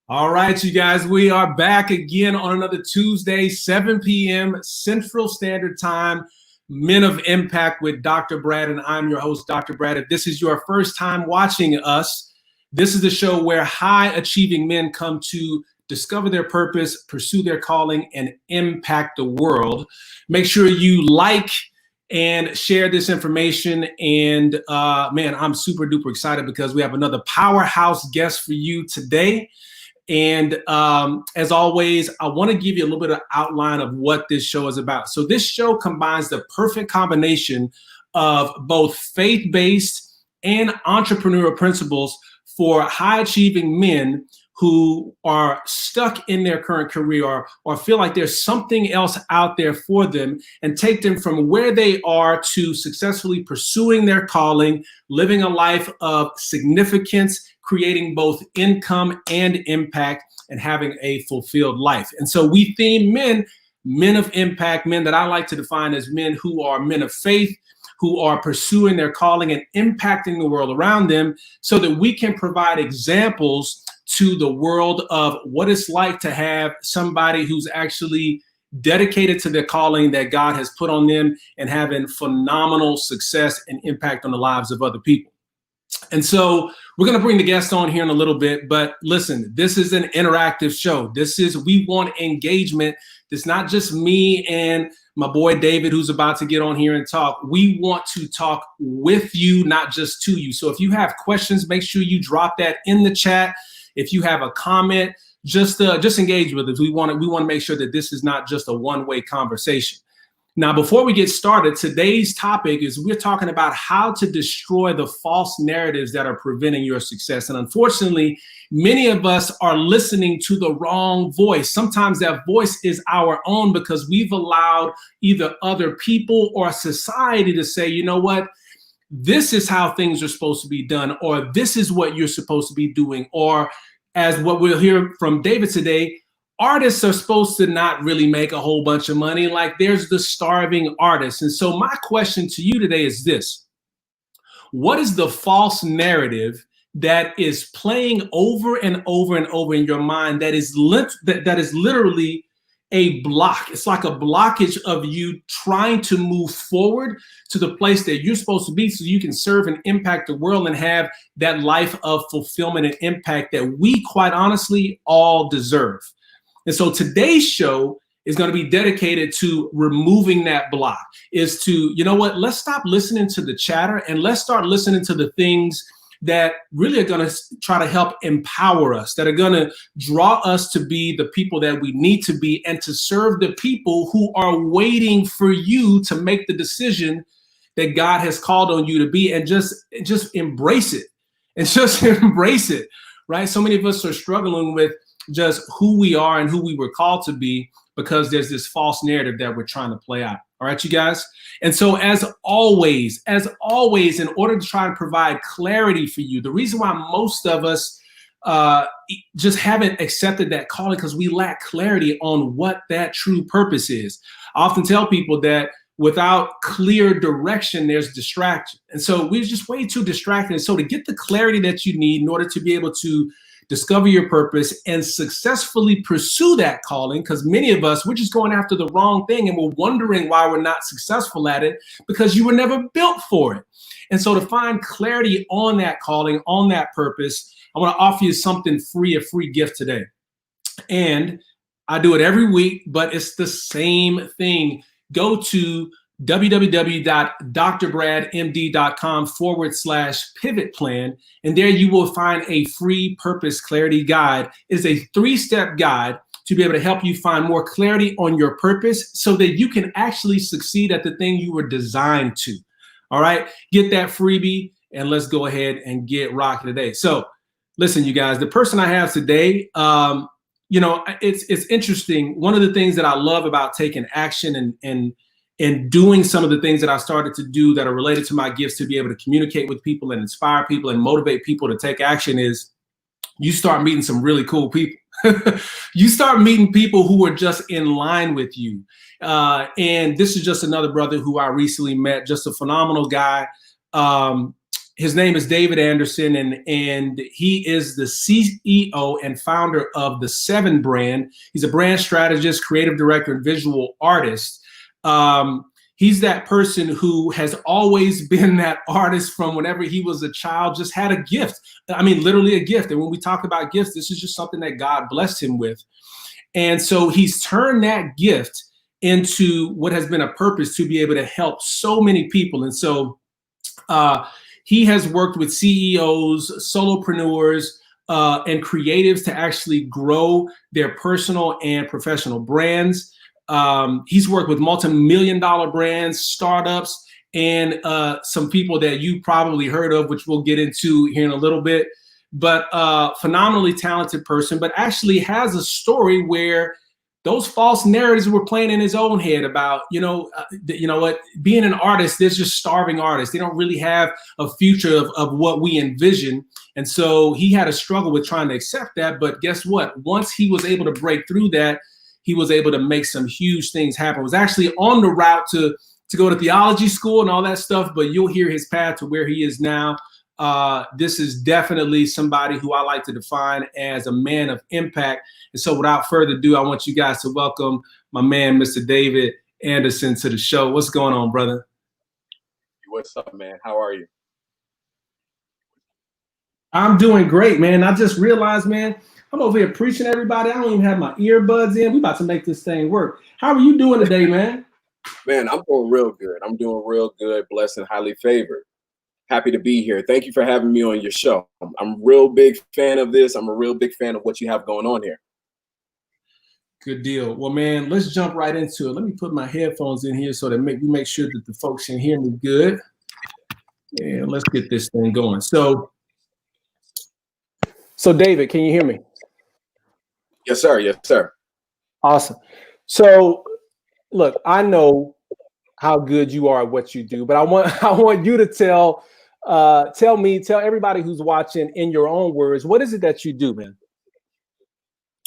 All right, you guys, we are back again on another Tuesday, 7 p.m. Central Standard Time, Men of Impact with Dr. Brad, and I'm your host, Dr. Brad. If this is your first time watching us, this is the show where high-achieving men come to discover their purpose, pursue their calling, and impact the world. Make sure you like and share this information. And man, I'm super duper excited because we have another powerhouse guest for you today. And as always, I want to give you a little bit of outline of what this show is about. So this show combines the perfect combination of both faith-based and entrepreneurial principles for high-achieving men who are stuck in their current career or feel like there's something else out there for them, and take them from where they are to successfully pursuing their calling, living a life of significance, creating both income and impact, and having a fulfilled life. And so we theme men of impact, men that I like to define as men who are men of faith, who are pursuing their calling and impacting the world around them, so that we can provide examples to the world of what it's like to have somebody who's actually dedicated to their calling that God has put on them and having phenomenal success and impact on the lives of other people. And so we're going to bring the guest on here in a little bit, but listen, this is an interactive show. We want engagement. It's not just me and my boy David, who's about to get on here and talk. We want to talk with you, not just to you. So if you have questions, make sure you drop that in the chat. If you have a comment, just engage with us. We want to make sure that this is not just a one-way conversation. Now, before we get started, today's topic is we're talking about how to destroy the false narratives that are preventing your success. And unfortunately, many of us are listening to the wrong voice. Sometimes that voice is our own because we've allowed either other people or society to say, you know what, this is how things are supposed to be done, or this is what you're supposed to be doing, or as what we'll hear from David today, artists are supposed to not really make a whole bunch of money. Like, there's the starving artist. And so my question to you today is this: what is the false narrative that is playing over and over and over in your mind that is literally a block? It's like a blockage of you trying to move forward to the place that you're supposed to be so you can serve and impact the world and have that life of fulfillment and impact that we, quite honestly, all deserve. And so today's show is going to be dedicated to removing that block. Is to, you know what, let's stop listening to the chatter and let's start listening to the things that really are going to try to help empower us, that are going to draw us to be the people that we need to be and to serve the people who are waiting for you to make the decision that God has called on you to be, and just embrace it. And just embrace it, right? So many of us are struggling with just who we are and who we were called to be because there's this false narrative that we're trying to play out. All right, you guys? And so as always, in order to try and provide clarity for you, the reason why most of us just haven't accepted that calling because we lack clarity on what that true purpose is. I often tell people that without clear direction, there's distraction. And so we're just way too distracted. And so to get the clarity that you need in order to be able to discover your purpose and successfully pursue that calling, because many of us, we're just going after the wrong thing and we're wondering why we're not successful at it because you were never built for it. And so to find clarity on that calling, on that purpose, I want to offer you something free, a free gift today. And I do it every week, but it's the same thing. Go to www.drbradmd.com/pivot plan. And there you will find a free purpose clarity guide. It's a 3-step guide to be able to help you find more clarity on your purpose so that you can actually succeed at the thing you were designed to. All right, get that freebie and let's go ahead and get rocking today. So listen, you guys, the person I have today, it's interesting. One of the things that I love about taking action and doing some of the things that I started to do that are related to my gifts to be able to communicate with people and inspire people and motivate people to take action is you start meeting some really cool people. You start meeting people who are just in line with you. And this is just another brother who I recently met, just a phenomenal guy. his name is David Anderson, and he is the CEO and founder of the Seven brand. He's a brand strategist, creative director, and visual artist. He's that person who has always been that artist from whenever he was a child, just had a gift. I mean, literally a gift. And when we talk about gifts, this is just something that God blessed him with. And so he's turned that gift into what has been a purpose to be able to help so many people. And so he has worked with CEOs, solopreneurs, and creatives to actually grow their personal and professional brands. He's worked with multi-million-dollar brands, startups, and some people that you probably heard of, which we'll get into here in a little bit. But phenomenally talented person, but actually has a story where those false narratives were playing in his own head about, you know what, being an artist, there's just starving artists. They don't really have a future of what we envision. And so he had a struggle with trying to accept that. But guess what? Once he was able to break through that, he was able to make some huge things happen. Was actually on the route to go to theology school and all that stuff, but you'll hear his path to where he is now. This is definitely somebody who I like to define as a man of impact. And so without further ado, I want you guys to welcome my man, Mr. David Anderson, to the show. What's going on, brother? What's up, man? How are you? I'm doing great, man. I just realized, man, I'm over here preaching to everybody. I don't even have my earbuds in. We about to make this thing work. How are you doing today, man? Man, I'm doing real good. I'm doing real good, blessed and highly favored. Happy to be here. Thank you for having me on your show. I'm a real big fan of this. I'm a real big fan of what you have going on here. Good deal. Well, man, let's jump right into it. Let me put my headphones in here so that we make sure that the folks can hear me good. And let's get this thing going. So David, can you hear me? Yes, sir. Yes, sir. Awesome. So look, I know how good you are at what you do, but I want you to tell everybody who's watching in your own words, what is it that you do, man?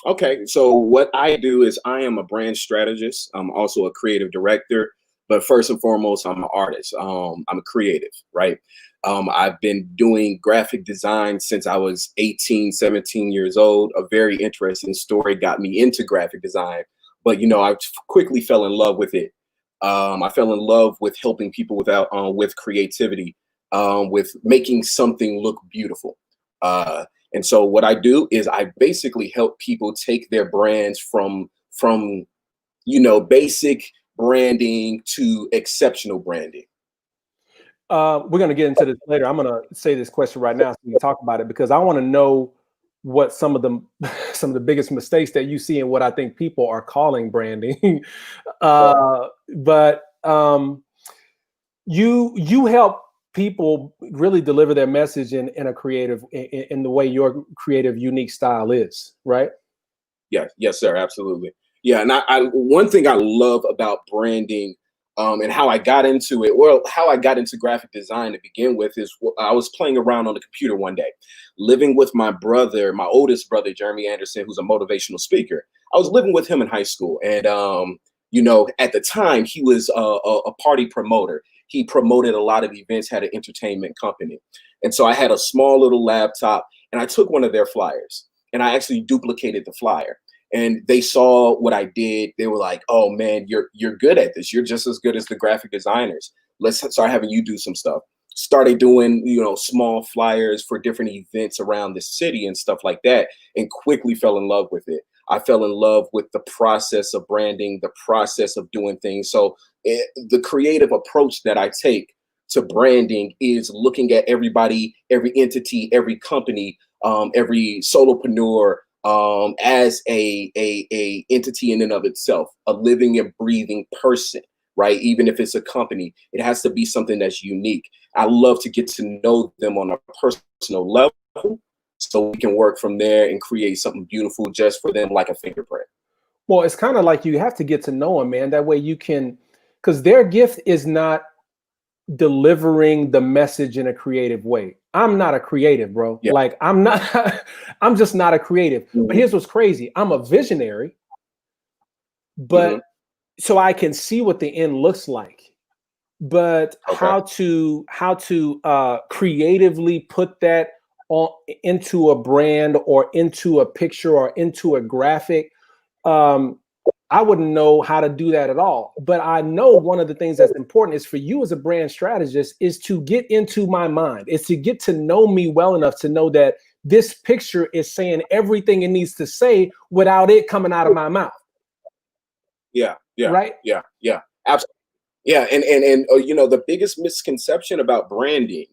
Okay, so what I do is I am a brand strategist. I'm also a creative director, but first and foremost, I'm an artist. I'm a creative, right? I've been doing graphic design since I was 18, 17 years old. A very interesting story got me into graphic design, but I quickly fell in love with it. I fell in love with helping people with creativity, with making something look beautiful. And so what I do is I basically help people take their brands from basic branding to exceptional branding. We're going to get into this later. I'm going to say this question right now so we can talk about it, because I want to know what some of the biggest mistakes that you see in what I think people are calling branding. But you help people really deliver their message in the way your creative, unique style is, right? Yes, sir, absolutely. Yeah, and one thing I love about branding, and how I got into it, how I got into graphic design to begin with, is I was playing around on the computer one day, living with my brother, my oldest brother, Jeremy Anderson, who's a motivational speaker. I was living with him in high school, and at the time he was a party promoter. He promoted a lot of events, had an entertainment company. And so I had a small little laptop, and I took one of their flyers and I actually duplicated the flyer. And they saw what I did. They were like, "Oh man, you're good at this. You're just as good as the graphic designers. Let's start having you do some stuff." Started doing, small flyers for different events around the city and stuff like that, and quickly fell in love with it. I fell in love with the process of branding, the process of doing things. So the creative approach that I take to branding is looking at everybody, every entity, every company, every solopreneur, as a entity in and of itself, a living and breathing person, right? Even if it's a company, it has to be something that's unique. I love to get to know them on a personal level, so we can work from there and create something beautiful just for them, like a fingerprint. Well, it's kind of like you have to get to know them, man. That way you can, because their gift is not delivering the message in a creative way. I'm not a creative, bro. Yeah. Like I'm just not a creative. Mm-hmm. But here's what's crazy. I'm a visionary, but so I can see what the end looks like. but Okay. how to creatively put that on into a brand or into a picture or into a graphic. I wouldn't know how to do that at all. But I know one of the things that's important is for you as a brand strategist is to get into my mind. It's to get to know me well enough to know that this picture is saying everything it needs to say without it coming out of my mouth. Yeah. Right. Yeah. Absolutely. Yeah. And you know, the biggest misconception about branding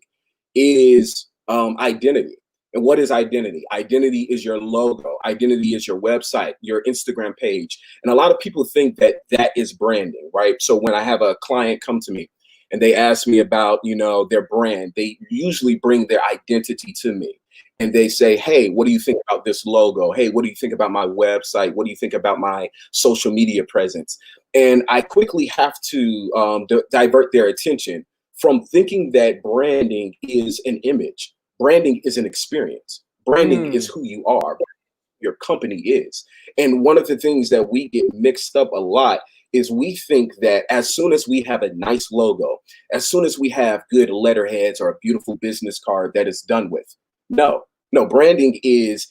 is identity. And what is identity? Identity is your logo. Identity is your website, your Instagram page. And a lot of people think that that is branding, right? So when I have a client come to me and they ask me about, you know, their brand, they usually bring their identity to me. And they say, hey, what do you think about this logo? Hey, what do you think about my website? What do you think about my social media presence? And I quickly have to divert their attention from thinking that branding is an image. Branding is an experience. Branding is who you are. Your company is. And one of the things that we get mixed up a lot is we think that as soon as we have a nice logo, as soon as we have good letterheads or a beautiful business card, that it's done with. No, branding is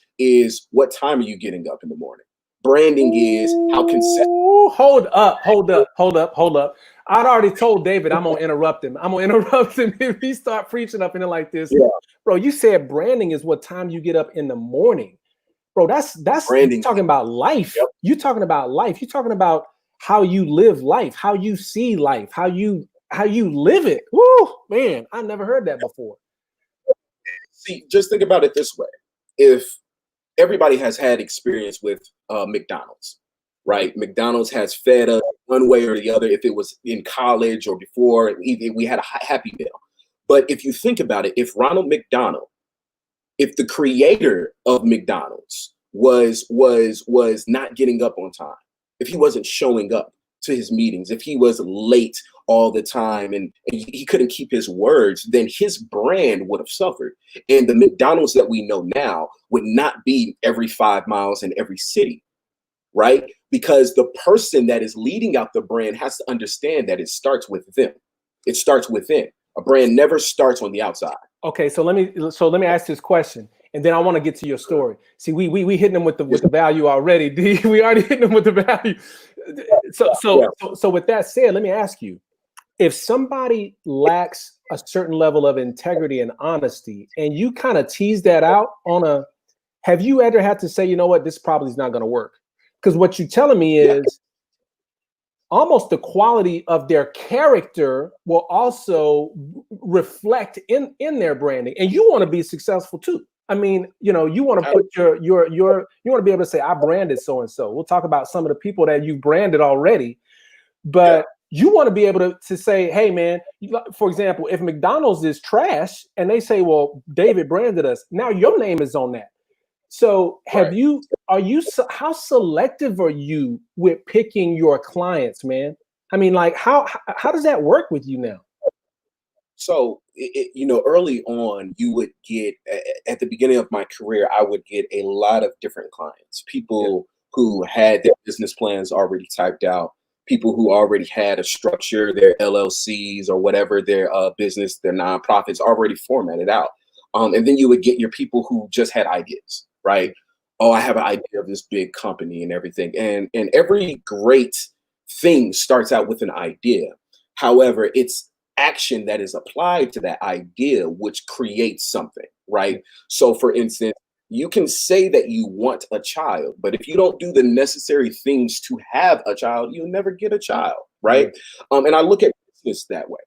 what time are you getting up in the morning? Branding is how consistent. Hold up. I'd already told David I'm gonna interrupt him. I'm gonna interrupt him if he start preaching up in it like this. Yeah. Bro, you said branding is what time you get up in the morning. Bro, that's Branding. you're talking about life. Yep. You're talking about life. You're talking about how you live life, how you see life, how you live it. Woo, man, I never heard that before. See, just think about it this way. If everybody has had experience with McDonald's, right? McDonald's has fed us one way or the other, if it was in college or before, we had a Happy Meal. But if you think about it, if Ronald McDonald, if the creator of McDonald's was not getting up on time, if he wasn't showing up to his meetings, if he was late all the time and he couldn't keep his words, then his brand would have suffered. And the McDonald's that we know now would not be every 5 miles in every city, right? Because the person that is leading out the brand has to understand that it starts with them. It starts within. A brand never starts on the outside. Okay, so let me ask this question, and then I want to get to your story. See, we hitting them with the value already. D, we already hitting them with the value. So with that said, let me ask you: if somebody lacks a certain level of integrity and honesty, and you kind of tease that out have you ever had to say, you know what, this probably is not going to work? Because what you're telling me is almost the quality of their character will also reflect in their branding, and you want to be successful too. I mean, you want to put you want to be able to say, I branded so and so. We'll talk about some of the people that you branded already, but you want to be able to say, hey man, for example, if McDonald's is trash and they say, well, David branded us, now your name is on that. So how selective are you with picking your clients, man? I mean, like how does that work with you now? So, early on, you would get, at the beginning of my career, I would get a lot of different clients, people who had their business plans already typed out, people who already had a structure, their LLCs or whatever, their business, their nonprofits already formatted out. And then you would get your people who just had ideas, right? Oh, I have an idea of this big company and everything. And every great thing starts out with an idea. However, it's action that is applied to that idea which creates something, right? So for instance, you can say that you want a child, but if you don't do the necessary things to have a child, you'll never get a child, right? And I look at business that way.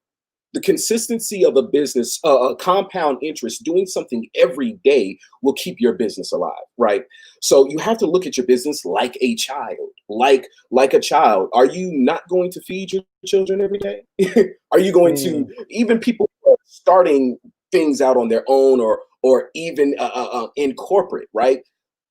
The consistency of a business, a compound interest, doing something every day will keep your business alive, right? So you have to look at your business like a child, like a child. Are you not going to feed your children every day? Are you going to, even people who are starting things out on their own or even in corporate, right?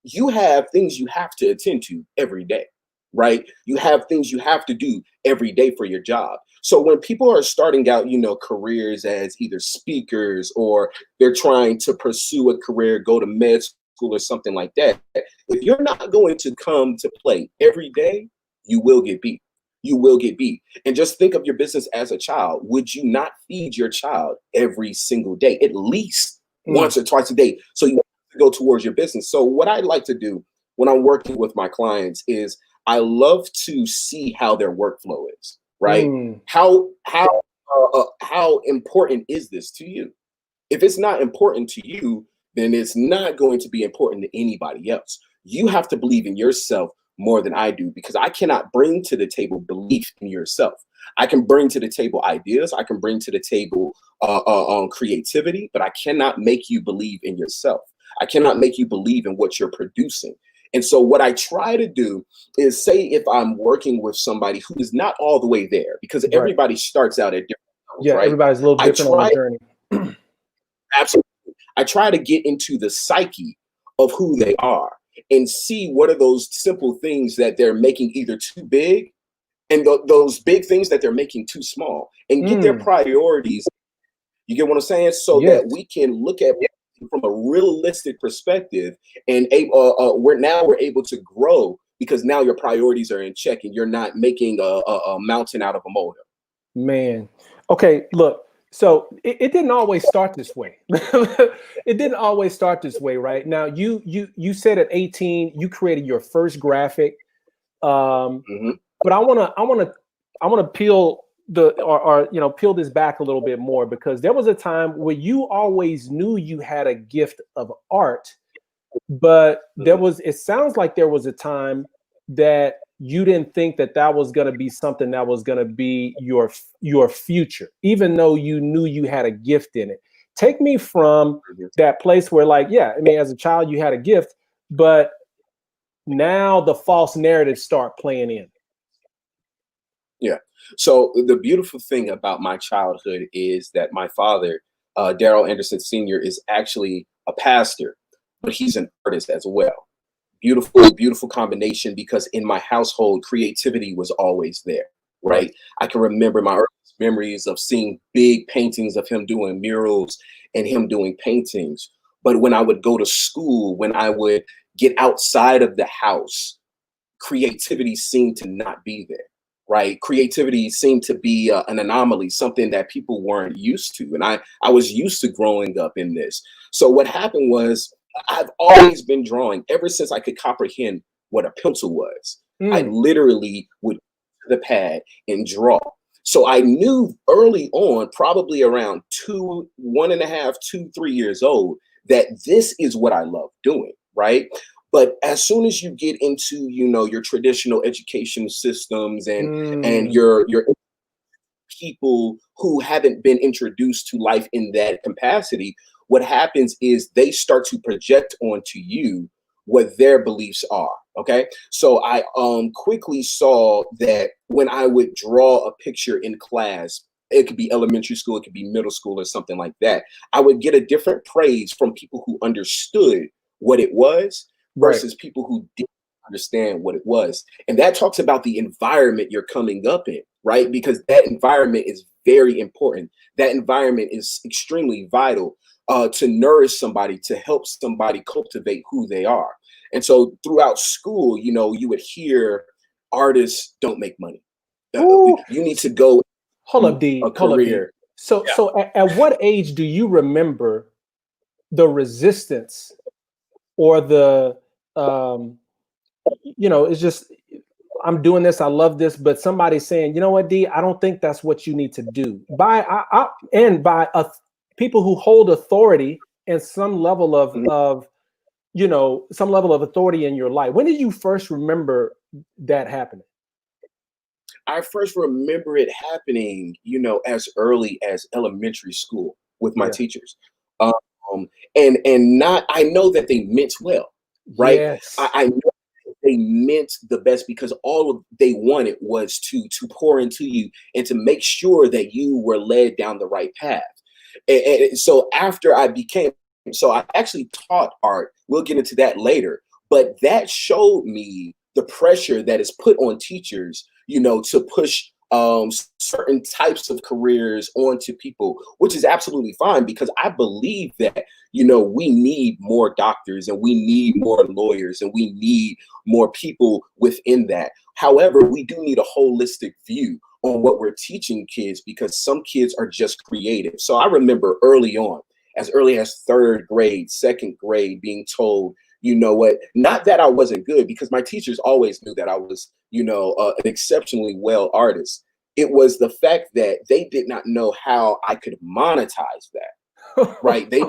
You have things you have to attend to every day, right? You have things you have to do every day for your job. So when people are starting out, careers as either speakers or they're trying to pursue a career, go to med school or something like that, if you're not going to come to play every day, you will get beat. you will get beat. And just think of your business as a child. Would you not feed your child every single day, at least once or twice a day? So you have to go towards your business. So what I like to do when I'm working with my clients is I love to see how their workflow is, right? How important is this to you? If it's not important to you, then it's not going to be important to anybody else. You have to believe in yourself more than I do, because I cannot bring to the table belief in yourself. I can bring to the table ideas. I can bring to the table creativity, but I cannot make you believe in yourself. I cannot make you believe in what you're producing. And so what I try to do is, say if I'm working with somebody who is not all the way there, because everybody starts out at different levels, right? Everybody's a little different on the journey. Absolutely. I try to get into the psyche of who they are and see what are those simple things that they're making either too big, and those big things that they're making too small, and get their priorities. You get what I'm saying? So that we can look at it from a realistic perspective, and we're able to grow, because now your priorities are in check and you're not making a mountain out of a molehill. Man. Okay, look. So it didn't always start this way. It didn't always start this way, right? Now you said at 18 you created your first graphic, but I wanna peel peel this back a little bit more, because there was a time where you always knew you had a gift of art, but it sounds like there was a time that you didn't think that was going to be something that was going to be your future, even though you knew you had a gift in it. Take me from that place where, like, as a child you had a gift, but now the false narratives start playing in. Yeah. So the beautiful thing about my childhood is that my father, Daryl Anderson Sr., is actually a pastor, but he's an artist as well. Beautiful combination, because in my household, creativity was always there, right? I can remember my earliest memories of seeing big paintings of him doing murals and him doing paintings. But when I would go to school, when I would get outside of the house, creativity seemed to not be there, right? Creativity seemed to be an anomaly, something that people weren't used to. And I was used to growing up in this. So what happened was, I've always been drawing ever since I could comprehend what a pencil was. I literally would the pad and draw. So I knew early on, probably around 1.5, 2, 3 years old, that this is what I love doing, right? But as soon as you get into, your traditional education systems and your people who haven't been introduced to life in that capacity, what happens is they start to project onto you what their beliefs are. Okay. So I quickly saw that when I would draw a picture in class, it could be elementary school, it could be middle school or something like that, I would get a different praise from people who understood what it was versus people who didn't understand what it was. And that talks about the environment you're coming up in, right? Because that environment is very important. That environment is extremely vital to nourish somebody, to help somebody cultivate who they are. And so throughout school, you would hear artists don't make money. You need to go a career. So at what age do you remember the resistance or the it's just, I'm doing this, I love this, but somebody's saying, you know what, D, I don't think that's what you need to do. By people who hold authority and some level of some level of authority in your life. When did you first remember that happening? I first remember it happening, as early as elementary school with my teachers. And I know that they meant well, right? Yes. I know they meant the best, because all they wanted was to pour into you and to make sure that you were led down the right path. And so after I actually taught art. We'll get into that later, but that showed me the pressure that is put on teachers, to push certain types of careers onto people, which is absolutely fine, because I believe that, we need more doctors and we need more lawyers and we need more people within that. However, we do need a holistic view on what we're teaching kids, because some kids are just creative. So I remember early on, as early as 3rd grade, 2nd grade, being told, you know what, not that I wasn't good, because my teachers always knew that I was, an exceptionally well artist. It was the fact that they did not know how I could monetize that, right? They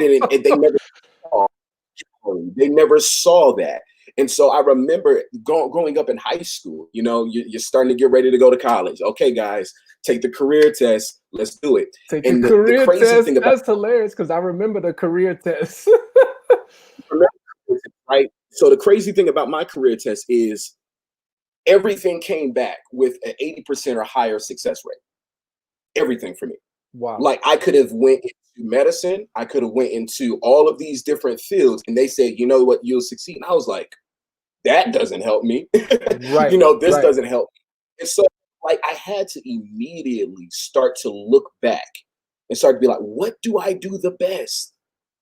never saw that. And so I remember growing up in high school, you're starting to get ready to go to college. Okay, guys, take the career test. Let's do it. Take the career test. That's hilarious, because I remember the career test. Right. So the crazy thing about my career test is everything came back with an 80% or higher success rate. Everything for me. Wow. Like, I could have went into medicine. I could have went into all of these different fields, and they said, you know what, you'll succeed. And I was like, that doesn't help me. Right. This doesn't help me. And so, like, I had to immediately start to look back and start to be like, what do I do the best?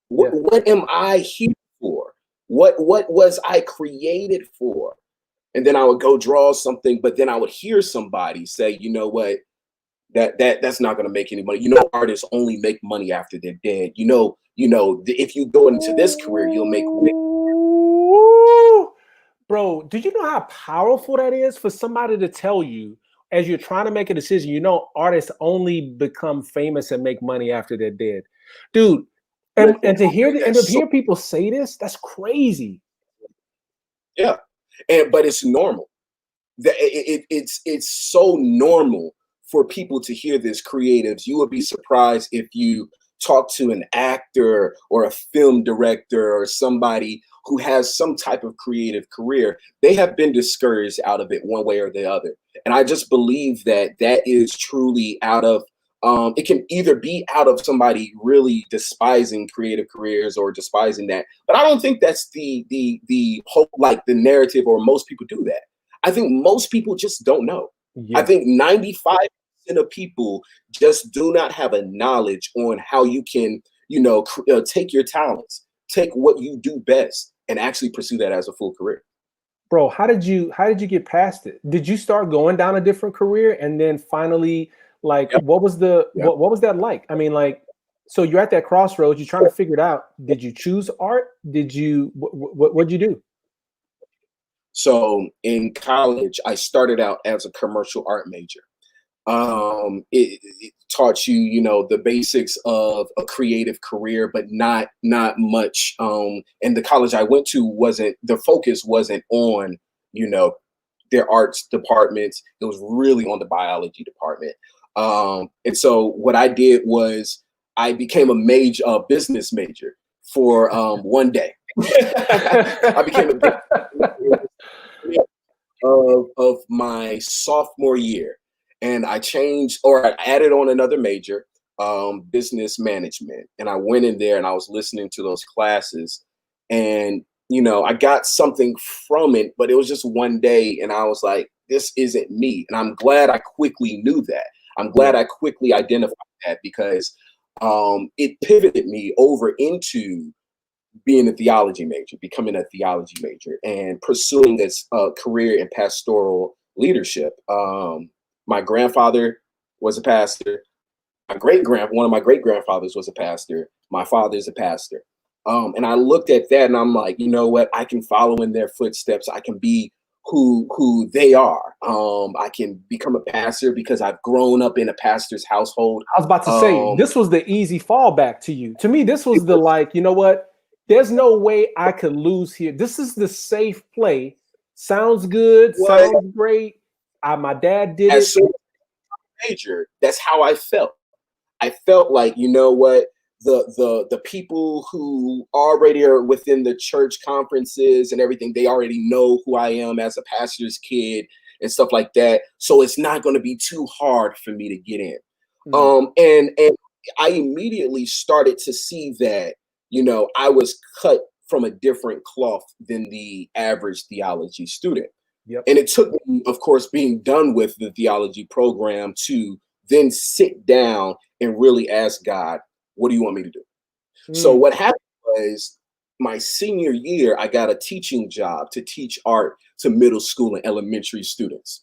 What am I here for? What was I created for? And then I would go draw something, but then I would hear somebody say, you know what, that's not going to make any money. Artists only make money after they're dead. If you go into this career, you'll make money. Bro, do you know how powerful that is for somebody to tell you, as you're trying to make a decision, artists only become famous and make money after they're dead? Dude, and to hear people say this, that's crazy. Yeah. But it's normal. It's so normal for people to hear this, creatives. You would be surprised if you talk to an actor or a film director or somebody who has some type of creative career. They have been discouraged out of it one way or the other. And I just believe that is truly out of, it can either be out of somebody really despising creative careers or despising that. But I don't think that's the hope, like the narrative, or most people do that. I think most people just don't know. Yeah. I think 95% of people just do not have a knowledge on how you can, take your talents, take what you do best, and actually pursue that as a full career. Bro, how did you get past it? Did you start going down a different career, and then finally, like, what was what was that like? I mean, like, so you're at that crossroads, you're trying to figure it out. Did you choose art? What'd you do? So in college, I started out as a commercial art major. It taught you, the basics of a creative career, but not much. And the college I went to the focus wasn't on, their arts departments. It was really on the biology department. And so what I did was I became a business major for one day. I became a business major of my sophomore year. And I added on another major, business management. And I went in there and I was listening to those classes, and, I got something from it, but it was just one day. And I was like, this isn't me. And I'm glad I quickly knew that. I'm glad I quickly identified that, because it pivoted me over into being a theology major, becoming a theology major, and pursuing this career in pastoral leadership. My grandfather was a pastor. One of my great grandfathers was a pastor. My father's a pastor. And I looked at that and I'm like, you know what? I can follow in their footsteps. I can be who they are. I can become a pastor because I've grown up in a pastor's household. I was about to say, this was the easy fallback to you. To me, this was the, like, you know what? There's no way I could lose here. This is the safe play. Sounds good. Sounds great. My dad did it. Major, that's how I felt. I felt like, you know what, the people who already are within the church conferences and everything, they already know who I am as a pastor's kid and stuff like that. So it's not going to be too hard for me to get in. And I immediately started to see that, I was cut from a different cloth than the average theology student. Yep. And it took me, of course, being done with the theology program, to then sit down and really ask God, what do you want me to do? So what happened was, my senior year, I got a teaching job to teach art to middle school and elementary students.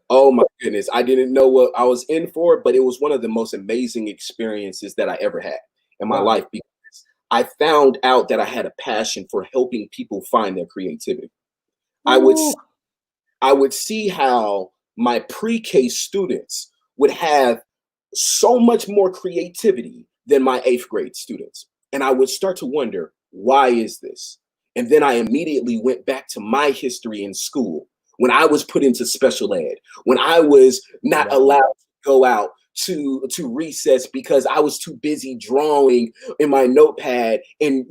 Oh my goodness. I didn't know what I was in for, but it was one of the most amazing experiences that I ever had in my life, because I found out that I had a passion for helping people find their creativity. I would see how my pre-K students would have so much more creativity than my 8th grade students. And I would start to wonder, why is this? And then I immediately went back to my history in school, when I was put into special ed, when I was not allowed to go out to recess because I was too busy drawing in my notepad and,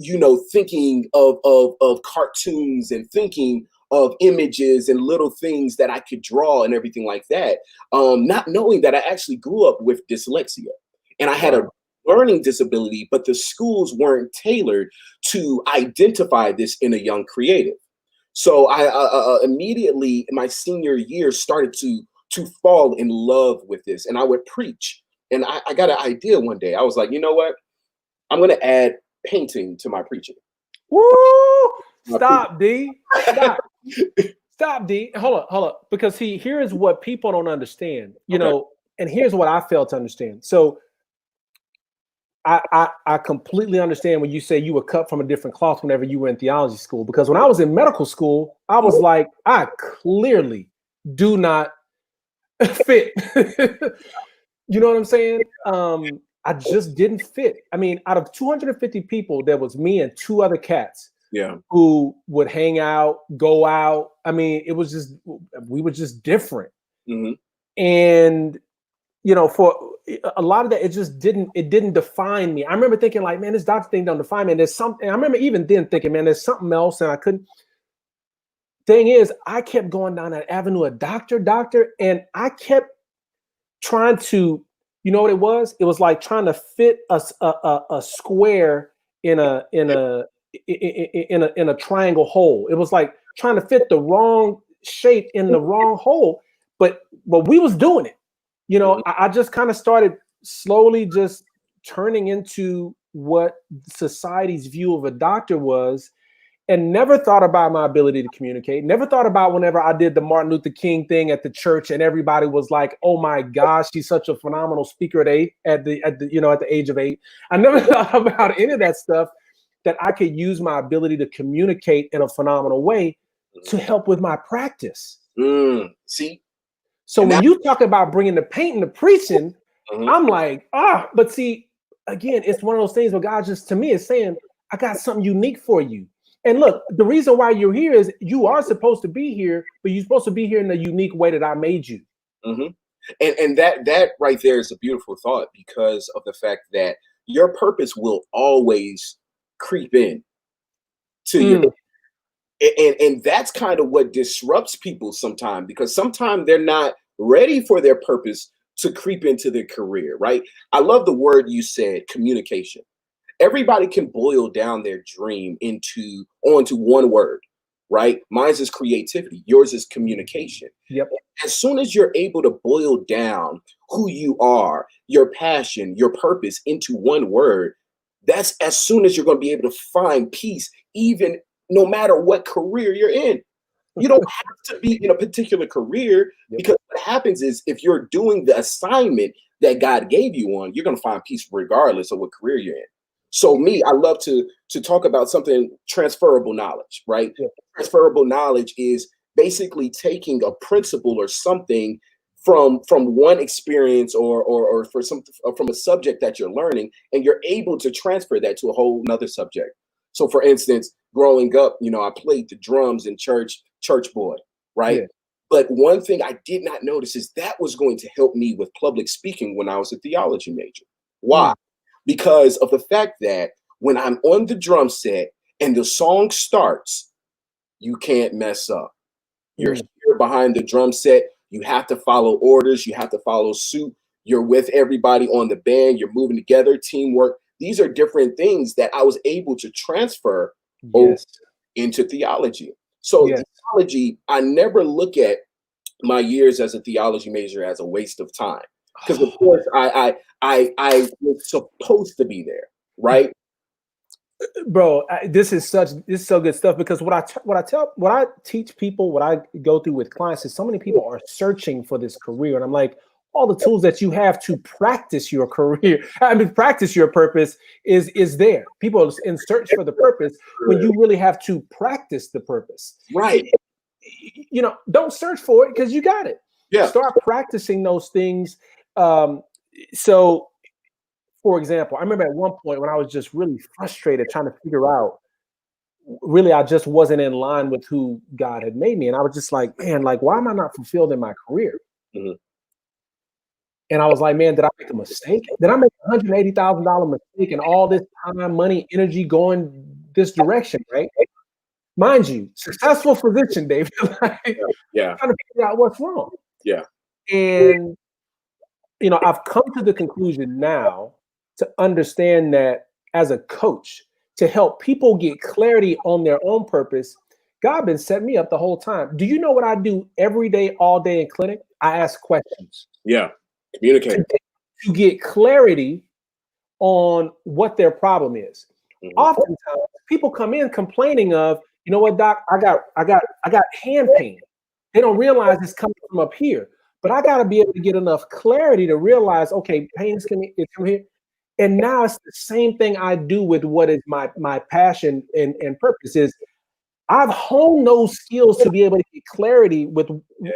thinking of cartoons and thinking of images and little things that I could draw and everything like that. Not knowing that I actually grew up with dyslexia and I had a learning disability, but the schools weren't tailored to identify this in a young creative. So I immediately in my senior year started to fall in love with this, and I would preach. And I got an idea one day. I was like, you know what? I'm going to add painting to my preaching. Woo! Stop, D. Stop. Stop, D. Hold up. Because here is what people don't understand, and here's what I failed to understand. So I completely understand when you say you were cut from a different cloth whenever you were in theology school, because when I was in medical school, I was like, I clearly do not fit. You know what I'm saying? I just didn't fit. I mean, out of 250 people, there was me and 2 other cats who would hang out, go out. I mean, we were just different. Mm-hmm. And, for a lot of that, it didn't define me. I remember thinking like, man, this doctor thing don't define me. And there's something, I remember even then thinking, man, there's something else. And I couldn't. Thing is, I kept going down that avenue of doctor, and I kept trying to, you know what it was? It was like trying to fit a square in a triangle hole. It was like trying to fit the wrong shape in the wrong hole. But we was doing it. I just kind of started slowly just turning into what society's view of a doctor was, and never thought about my ability to communicate. Never thought about whenever I did the Martin Luther King thing at the church and everybody was like, oh my gosh, he's such a phenomenal speaker at the age of 8. I never thought about any of that stuff, that I could use my ability to communicate in a phenomenal way to help with my practice. See? So when you talk about bringing the paint and the preaching, I'm like, but see, again, it's one of those things where God just, to me, is saying, I got something unique for you. And look, the reason why you're here is you are supposed to be here, but you're supposed to be here in the unique way that I made you. Mm-hmm. And that right there is a beautiful thought, because of the fact that your purpose will always creep in to you. And that's kind of what disrupts people sometimes, because sometimes they're not ready for their purpose to creep into their career, right? I love the word you said, communication. Everybody can boil down their dream onto one word, right? Mine's is creativity. Yours is communication. Yep. As soon as you're able to boil down who you are, your passion, your purpose into one word, that's as soon as you're going to be able to find peace, even no matter what career you're in. You don't have to be in a particular career, because what happens is, if you're doing the assignment that God gave you on, you're going to find peace regardless of what career you're in. So I love to talk about something, transferable knowledge, right? Yeah. Transferable knowledge is basically taking a principle or something from one experience or from a subject that you're learning, and you're able to transfer that to a whole nother subject. So for instance, growing up, I played the drums in church boy, right? Yeah. But one thing I did not notice is that was going to help me with public speaking when I was a theology major. Why? Because of the fact that when I'm on the drum set and the song starts, you can't mess up. You're here behind the drum set. You have to follow orders. You have to follow suit. You're with everybody on the band. You're moving together, teamwork. These are different things that I was able to transfer into theology. So theology, I never look at my years as a theology major as a waste of time. Because of course I was supposed to be there, right? Bro, this is so good stuff, because what I teach people, what I go through with clients is so many people are searching for this career, and I'm like, all the tools that you have to practice your career, I mean, practice your purpose is there. People are in search for the purpose when you really have to practice the purpose. Right. You know, don't search for it because you got it. Yeah. Start practicing those things. So, for example, I remember at one point when I was just really frustrated trying to figure out, really, I just wasn't in line with who God had made me. And I was just like, man, like, why am I not fulfilled in my career? Mm-hmm. And I was like, man, did I make a mistake? Did I make $180,000 mistake and all this time, money, energy going this direction, right? Mind you, successful physician, David, like, yeah. trying to figure out what's wrong. Yeah. And, you know, I've come to the conclusion now to understand that as a coach, to help people get clarity on their own purpose, God been setting me up the whole time. Do you know what I do every day, all day in clinic? I ask questions. Yeah. Communicate. To get clarity on what their problem is. Mm-hmm. Oftentimes, people come in complaining of, you know what, doc, I got hand pain. They don't realize it's coming from up here. But I got to be able to get enough clarity to realize, okay, pain's coming from here. And now it's the same thing I do with what is my passion and purpose is. I've honed those skills to be able to get clarity with,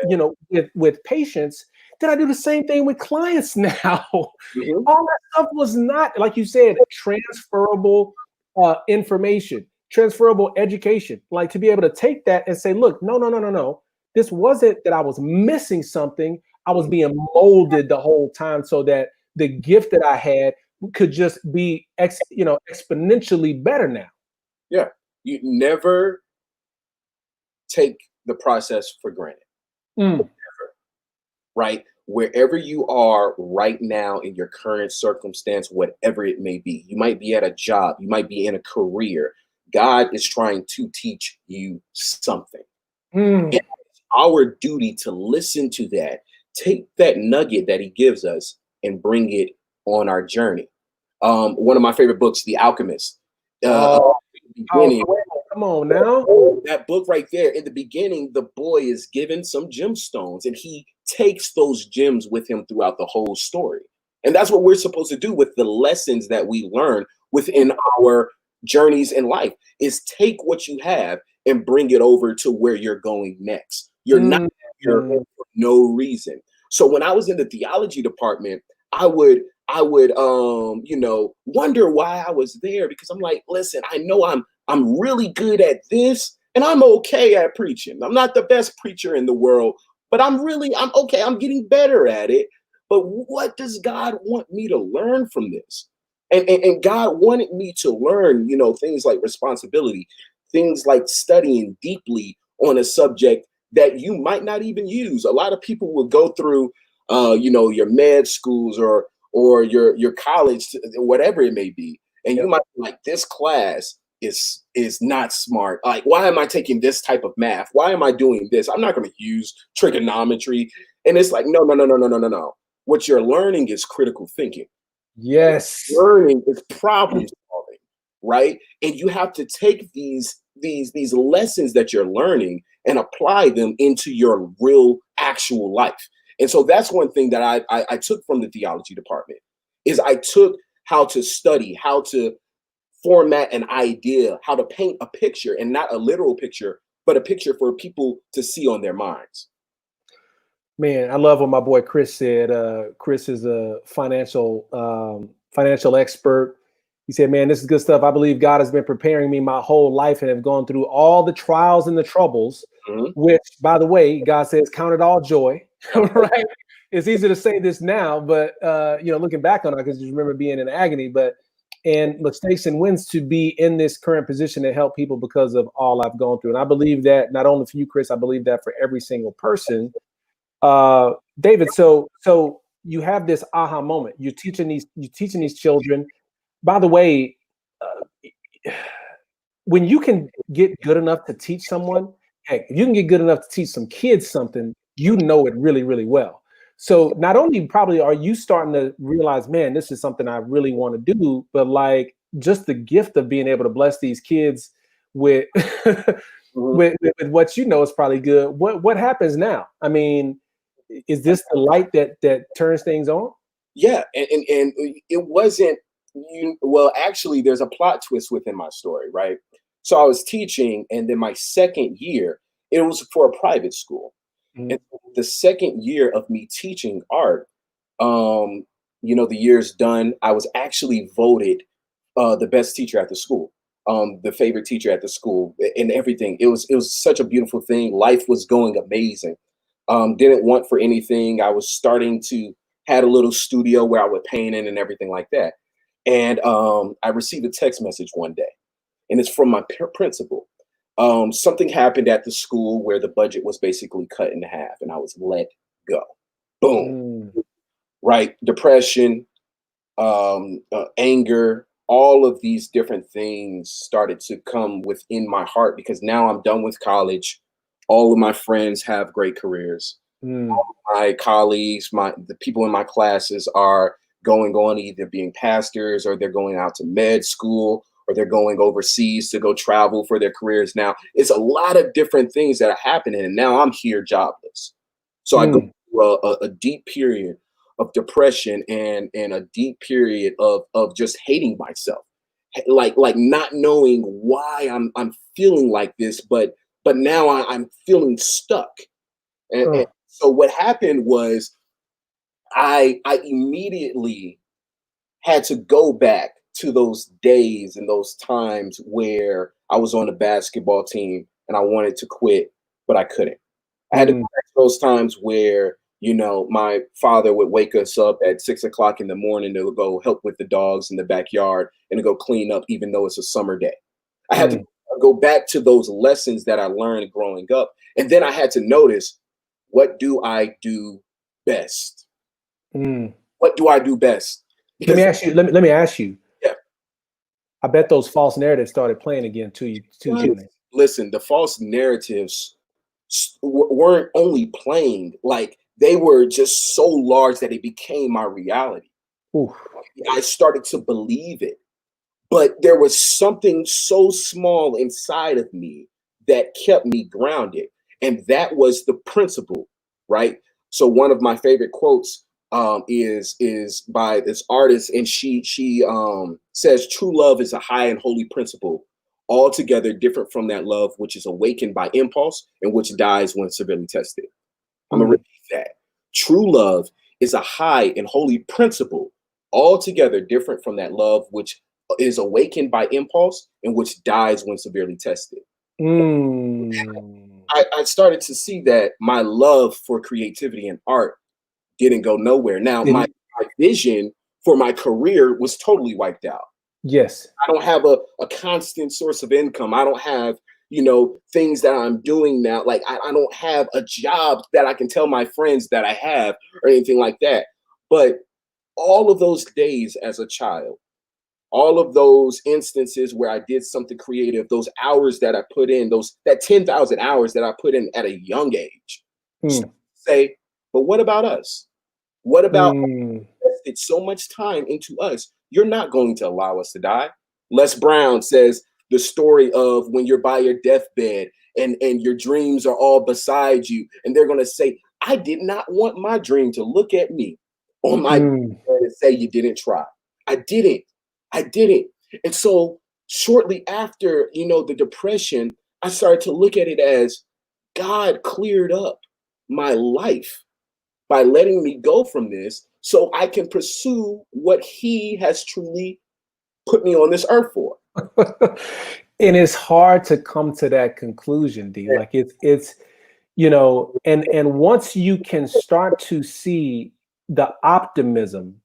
you know, with patients. Then I do the same thing with clients now. Mm-hmm. All that stuff was not, like you said, transferable information, transferable education. Like to be able to take that and say, look, no. This wasn't that I was missing something. I was being molded the whole time so that the gift that I had could just be exponentially better now. Yeah. You never take the process for granted. Never. Right? Wherever you are right now in your current circumstance, whatever it may be, you might be at a job, you might be in a career. God is trying to teach you something. And it's our duty to listen to that, take that nugget that he gives us and bring it on our journey. One of my favorite books, The Alchemist. Come on now. That book right there, in the beginning, the boy is given some gemstones and he takes those gems with him throughout the whole story. And that's what we're supposed to do with the lessons that we learn within our journeys in life, is take what you have and bring it over to where you're going next. You're not here for no reason. So when I was in the theology department, I would wonder why I was there, because I'm like, listen, I know I'm really good at this and I'm okay at preaching. I'm not the best preacher in the world, but I'm okay. I'm getting better at it. But what does God want me to learn from this? And God wanted me to learn, things like responsibility, things like studying deeply on a subject that you might not even use. A lot of people will go through, your med schools or your college, whatever it may be. And you might be like, this class is not smart. Like, why am I taking this type of math? Why am I doing this? I'm not going to use trigonometry. And it's like, no. What you're learning is critical thinking. Yes. Learning is problem solving, right? And you have to take these lessons that you're learning and apply them into your real actual life. And so that's one thing that I took from the theology department, is I took how to study, how to format an idea, how to paint a picture, and not a literal picture, but a picture for people to see on their minds. Man, I love what my boy Chris said. Chris is a financial expert. He said, man, this is good stuff. I believe God has been preparing me my whole life and have gone through all the trials and the troubles, which, by the way, God says, count it all joy, right? It's easy to say this now, but, looking back on it, because you remember being in agony, and mistakes and wins, to be in this current position to help people because of all I've gone through. And I believe that not only for you, Chris, I believe that for every single person. David, so you have this aha moment. You're teaching these children. By the way, when you can get good enough to teach someone, heck, if you can get good enough to teach some kids something, you know it really, really well. So not only probably are you starting to realize, man, this is something I really want to do, but like just the gift of being able to bless these kids with with what you know is probably good. What happens now? I mean, is this the light that turns things on? Yeah, and it wasn't you. Well, actually, there's a plot twist within my story, right? So I was teaching, and then my second year, it was for a private school. And the second year of me teaching art, the year's done. I was actually voted the best teacher at the school, the favorite teacher at the school, and everything. It was such a beautiful thing. Life was going amazing. Didn't want for anything. I was starting to had a little studio where I would paint in and everything like that. And I received a text message one day, and it's from my principal. Something happened at the school where the budget was basically cut in half, and I was let go. Boom. Right? Depression, anger, all of these different things started to come within my heart because now I'm done with college. All of my friends have great careers. My colleagues, the people in my classes are going on either being pastors, or they're going out to med school, or they're going overseas to go travel for their careers. Now it's a lot of different things that are happening, and now I'm here jobless. So I go through a deep period of depression and a deep period of just hating myself, like not knowing why I'm feeling like this, but now I'm feeling stuck. And so what happened was I immediately had to go back to those days and those times where I was on the basketball team and I wanted to quit, but I couldn't. I had to go back to those times where, my father would wake us up at 6 o'clock in the morning to go help with the dogs in the backyard and to go clean up, even though it's a summer day. I had to go back to those lessons that I learned growing up. And then I had to notice, what do I do best? What do I do best? Because, let me ask you. Yeah. I bet those false narratives started playing again too. Listen, the false narratives weren't only playing, like they were just so large that it became my reality. I started to believe it, but there was something so small inside of me that kept me grounded, and that was the principle, right? So one of my favorite quotes is by this artist, and she says, "True love is a high and holy principle, altogether different from that love which is awakened by impulse and which dies when severely tested." I'm gonna repeat that. True love is a high and holy principle, altogether different from that love which is awakened by impulse and which dies when severely tested. I started to see that my love for creativity and art didn't go nowhere. Now, my vision for my career was totally wiped out. Yes. I don't have a constant source of income. I don't have, things that I'm doing now. Like I don't have a job that I can tell my friends that I have or anything like that. But all of those days as a child, all of those instances where I did something creative, those hours that I put in, that 10,000 hours that I put in at a young age, say, but what about us? What about invested so much time into us? You're not going to allow us to die. Les Brown says the story of when you're by your deathbed and your dreams are all beside you, and they're going to say, I did not want my dream to look at me on my bed and say you didn't try. I didn't. And so shortly after, the depression, I started to look at it as God cleared up my life by letting me go from this so I can pursue what he has truly put me on this earth for. And it's hard to come to that conclusion, D. Like it's and once you can start to see the optimism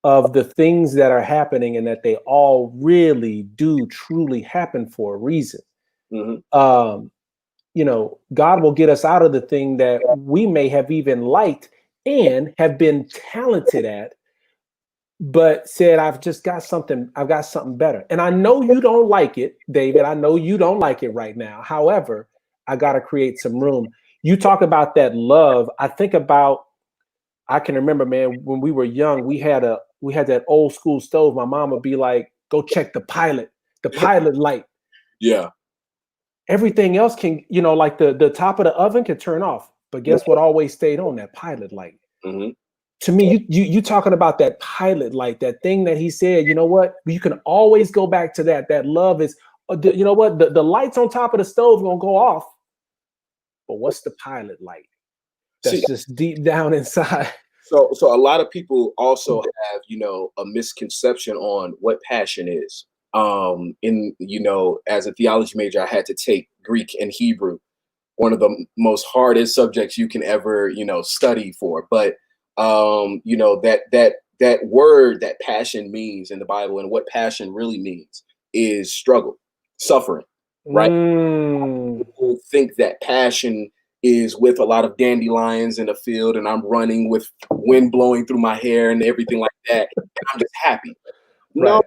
of the things that are happening and that they all really do truly happen for a reason. God will get us out of the thing that we may have even liked and have been talented at, but said, I've got something better. And I know you don't like it, David. I know you don't like it right now. However, I got to create some room. You talk about that love. I can remember, man, when we were young, we had that old school stove. My mom would be like, go check the pilot light. Yeah. Everything else can, like the top of the oven can turn off. But guess what always stayed on? That pilot light. Mm-hmm. To me, you talking about that pilot light, that thing that he said, you know what? You can always go back to that. That love is, you know what? The lights on top of the stove gonna go off. But what's the pilot light? That's just deep down inside. So a lot of people also have, a misconception on what passion is. As a theology major, I had to take Greek and Hebrew, one of the most hardest subjects you can ever, study for. But that word that passion means in the Bible, and what passion really means is struggle, suffering, right? People think that passion is with a lot of dandelions in a field and I'm running with wind blowing through my hair and everything like that, and I'm just happy. Right. No.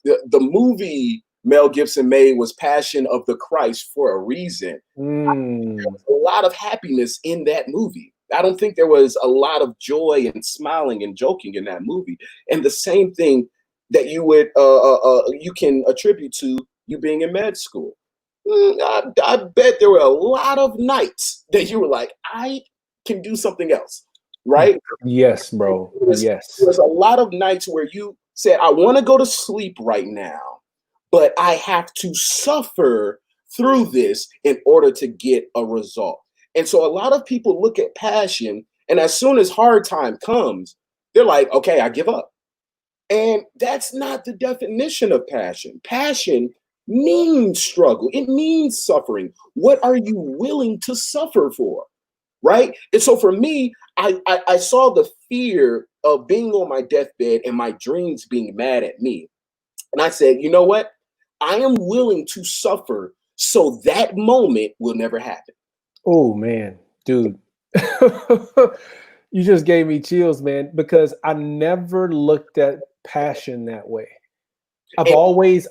The movie Mel Gibson made was Passion of the Christ for a reason. There was a lot of happiness in that movie. I don't think there was a lot of joy and smiling and joking in that movie. And the same thing that you would you can attribute to you being in med school. I bet there were a lot of nights that you were like, I can do something else, right? Yes, bro. Yes. There's a lot of nights where you said, I want to go to sleep right now, but I have to suffer through this in order to get a result. And so a lot of people look at passion, and as soon as hard time comes, they're like, okay, I give up. And that's not the definition of passion. Passion means struggle. It means suffering. What are you willing to suffer for? Right? And so for me, I saw the fear of being on my deathbed and my dreams being mad at me. And I said, you know what? I am willing to suffer so that moment will never happen. Oh, man, dude. You just gave me chills, man, because I never looked at passion that way. I've always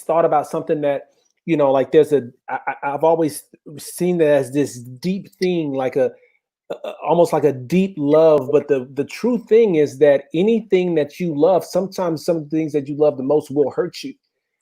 thought about something that, like I've always seen that as this deep thing, like almost like a deep love. But the true thing is that anything that you love, sometimes some things that you love the most will hurt you.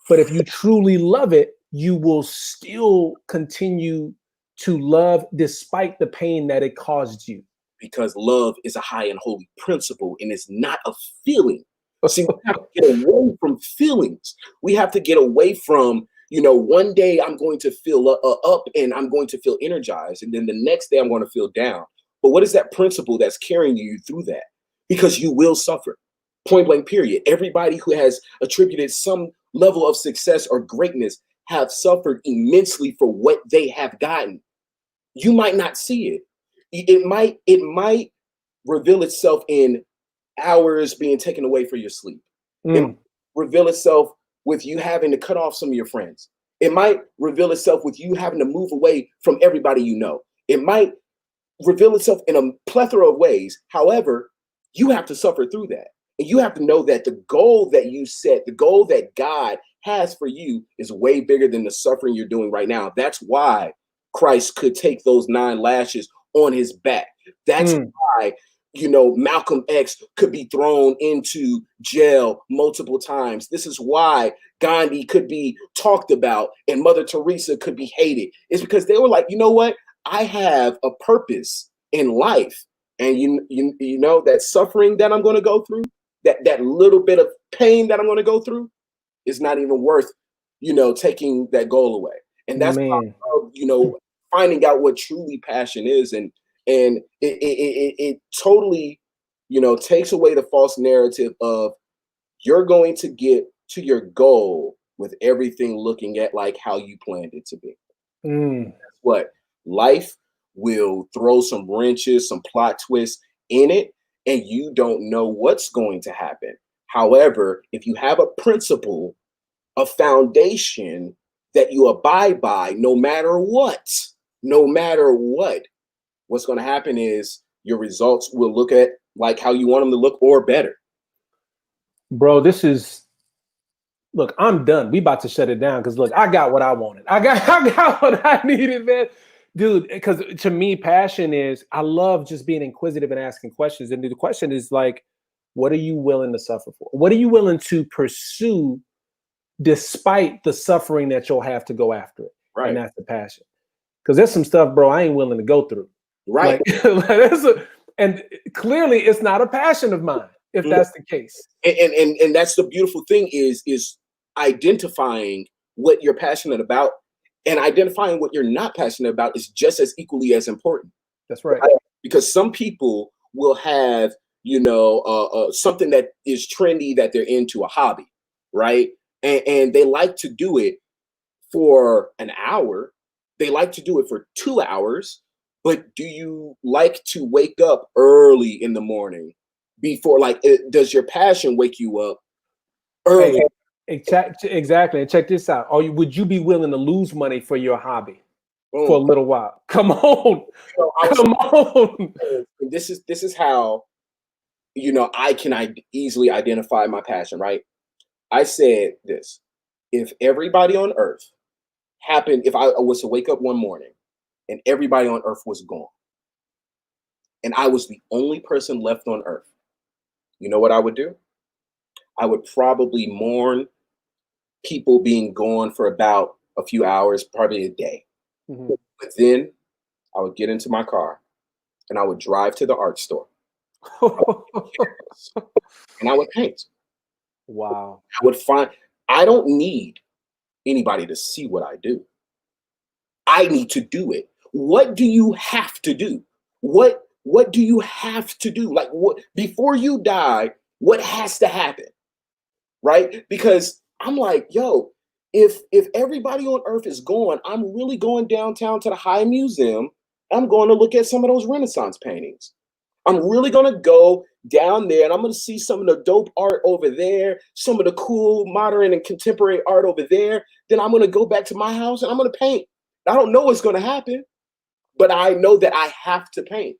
But if you truly love it, you will still continue to love despite the pain that it caused you. Because love is a high and holy principle, and it's not a feeling. See, we have to get away from feelings. We have to get away from, one day I'm going to feel up and I'm going to feel energized. And then the next day I'm going to feel down. But what is that principle that's carrying you through that? Because you will suffer. Point blank, period. Everybody who has attributed some level of success or greatness have suffered immensely for what they have gotten. You might not see it. It might reveal itself in hours being taken away for your sleep. It might reveal itself with you having to cut off some of your friends. It might reveal itself with you having to move away from everybody you know. It might reveal itself in a plethora of ways. However, you have to suffer through that. And you have to know that the goal that you set, the goal that God has for you is way bigger than the suffering you're doing right now. That's why Christ could take those 9 lashes on his back. That's why, Malcolm X could be thrown into jail multiple times. This is why Gandhi could be talked about and Mother Teresa could be hated. It's because they were like, you know what? I have a purpose in life. And you know that suffering that I'm going to go through, that little bit of pain that I'm going to go through is not even worth, taking that goal away. And that's why, finding out what truly passion is. And it totally, takes away the false narrative of you're going to get to your goal with everything looking at like how you planned it to be. That's what life will throw some wrenches, some plot twists in it, and you don't know what's going to happen. However, if you have a principle, a foundation that you abide by, no matter what, what's going to happen is your results will look at like how you want them to look or better. Bro, look, I'm done. We about to shut it down because look, I got what I wanted. I got what I needed, man. Dude, because to me, passion is, I love just being inquisitive and asking questions. And the question is like, What are you willing to suffer for? What are you willing to pursue despite the suffering that you'll have to go after it? Right. And that's the passion. Because there's some stuff, bro, I ain't willing to go through. Right. And clearly it's not a passion of mine, if that's the case. And that's the beautiful thing is identifying what you're passionate about, and identifying what you're not passionate about is just as equally as important. That's right. Because some people will have, something that is trendy that they're into, a hobby, right? And they like to do it for an hour. They like to do it for 2 hours. But do you like to wake up early in the morning before, does your passion wake you up early? Hey, exactly. And check this out. Would you be willing to lose money for your hobby for a little while? Come on. Come on. This is how, I can easily identify my passion, right? I said this: if everybody on earth if I was to wake up one morning and everybody on earth was gone and I was the only person left on earth, you know what I would do? I would probably mourn people being gone for about a few hours, probably a day. Mm-hmm. But then I would get into my car and I would drive to the art store. And I would paint. Wow. I don't need anybody to see what I do. I need to do it. What do you have to do? What do you have to do? Like, what before you die, what has to happen? Right? Because I'm like, yo, if everybody on earth is gone, I'm really going downtown to the High Museum. I'm going to look at some of those Renaissance paintings. I'm really going to go down there and I'm going to see some of the dope art over there, some of the cool modern and contemporary art over there. Then I'm going to go back to my house and I'm going to paint. I don't know what's going to happen, but I know that I have to paint.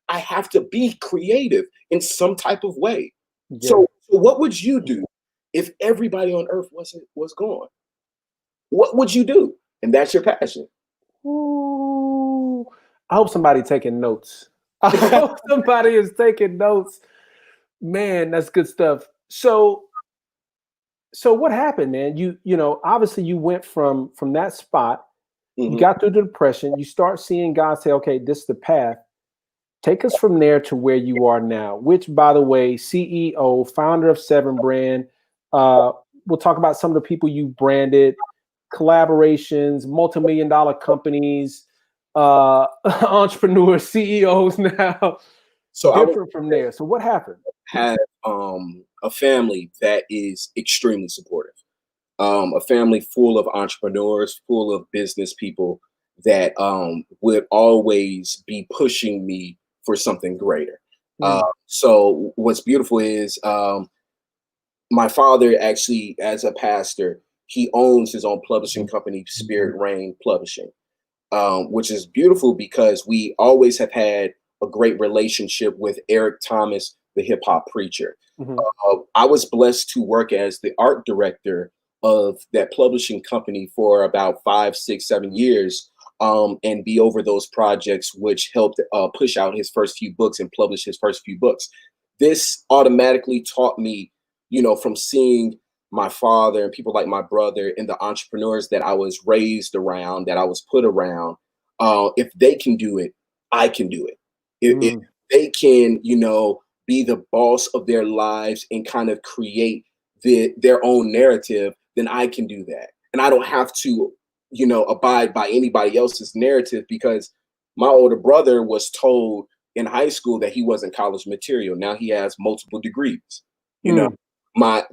I have to be creative in some type of way. Yeah. So what would you do if everybody on earth was gone? What would you do? And that's your passion. Ooh, I hope somebody taking notes. I hope somebody is taking notes. Man, that's good stuff. So what happened, man? You obviously you went from that spot, you got through the depression, you start seeing God say, okay, this is the path. Take us from there to where you are now, which, by the way, CEO, founder of Seven Brand. We'll talk about some of the people you branded, collaborations, multi-million-dollar companies, entrepreneurs, CEOs now. So different from there. So what happened? Had a family that is extremely supportive. A family full of entrepreneurs, full of business people that would always be pushing me for something greater. So what's beautiful is my father actually, as a pastor, he owns his own publishing company, Spirit Rain Publishing, which is beautiful because we always have had a great relationship with Eric Thomas, the hip hop preacher. I was blessed to work as the art director of that publishing company for about 5, 6, 7 years, and be over those projects, which helped push out his first few books and publish his first few books. This automatically taught me, from seeing my father and people like my brother and the entrepreneurs that I was raised around, that I was put around, if they can do it, I can do it. If they can, be the boss of their lives and kind of create their own narrative, then I can do that. And I don't have to, abide by anybody else's narrative, because my older brother was told in high school that he wasn't college material. Now he has multiple degrees. My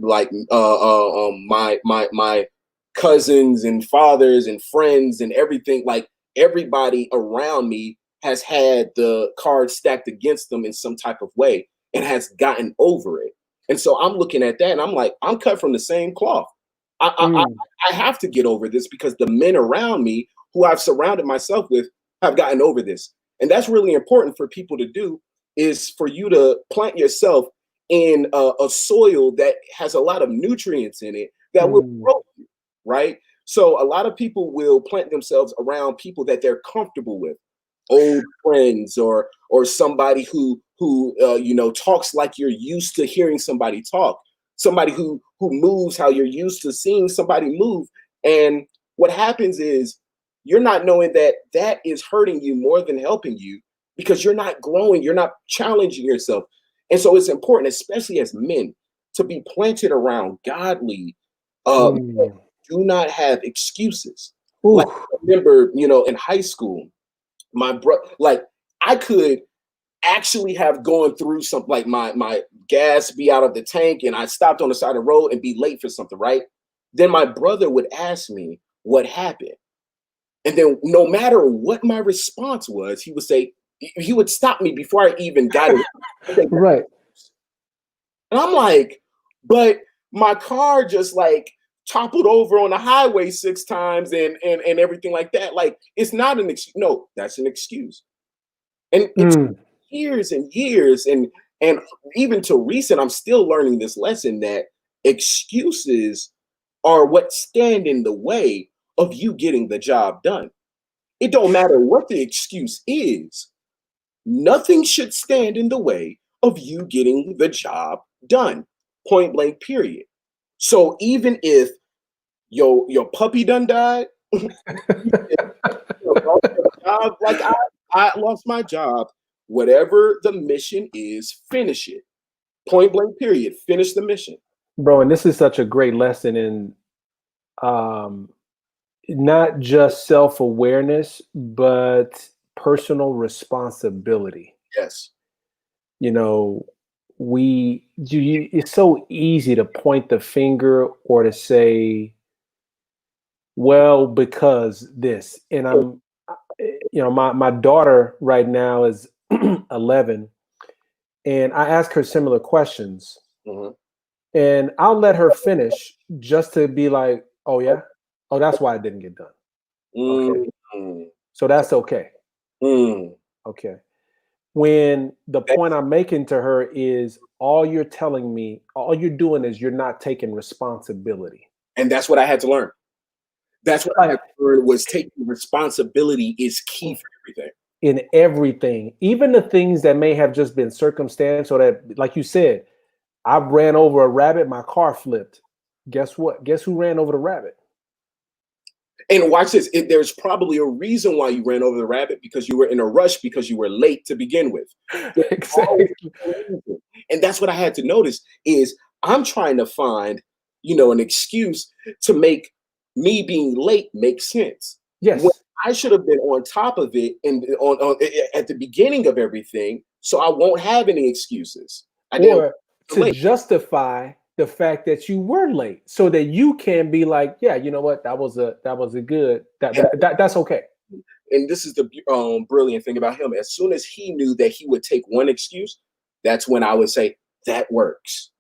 cousins and fathers and friends and everything, like everybody around me has had the cards stacked against them in some type of way and has gotten over it. And so I'm looking at that and I'm like, I'm cut from the same cloth. I have to get over this because the men around me who I've surrounded myself with have gotten over this. And that's really important for people to do, is for you to plant yourself in a soil that has a lot of nutrients in it that will grow you, right? So a lot of people will plant themselves around people that they're comfortable with. old friends or somebody who you know, talks like you're used to hearing somebody talk, somebody who moves how you're used to seeing somebody move. And what happens is you're not knowing that that is hurting you more than helping you, because you're not growing, you're not challenging yourself. And so it's important, especially as men, to be planted around godly Mm. do not have excuses. Like, Ooh. I remember, you know, in high school, my brother, like, I could actually have gone through something, like my gas be out of the tank and I stopped on the side of the road and be late for something, right? Then my brother would ask me what happened. And then no matter what my response was, he would say, he would stop me before I even got it. Right. And I'm like, but my car just like toppled over on the highway 6 times and everything like that. Like, it's not an excuse. No, that's an excuse. And it's Mm. years and years, and even to recent, I'm still learning this lesson that excuses are what stand in the way of you getting the job done. It don't matter what the excuse is. Nothing should stand in the way of you getting the job done. Point blank, period. So even if your puppy done died, you lost your job, like I lost my job. Whatever the mission is, finish it. Point blank, period. Finish the mission. Bro, and this is such a great lesson in um, not just self-awareness, but personal responsibility. Yes. You know, it's so easy to point the finger or to say, well, because this. And my daughter right now is 11, and I ask her similar questions, Mhm. and I'll let her finish just to be like, oh yeah, oh, that's why it didn't get done. Okay, Mm. so that's okay. Mm. Okay. When the point I'm making to her is, all you're telling me, all you're doing is you're not taking responsibility. And that's what I had to learn. That's what I had to learn, was taking responsibility is key for everything. In everything, even the things that may have just been circumstantial, that, like you said, I ran over a rabbit, my car flipped. Guess what? Guess who ran over the rabbit? And watch this. There's probably a reason why you ran over the rabbit, because you were in a rush, because you were late to begin with. Exactly. And that's what I had to notice is I'm trying to find, you know, an excuse to make me being late make sense. Yes. When I should have been on top of it and on at the beginning of everything, so I won't have any excuses. I didn't Or to late. justify the fact that you were late, so that you can be like, yeah, you know what, that was a good, that's okay. And this is the brilliant thing about him. As soon as he knew that he would take one excuse, that's when I would say, that works.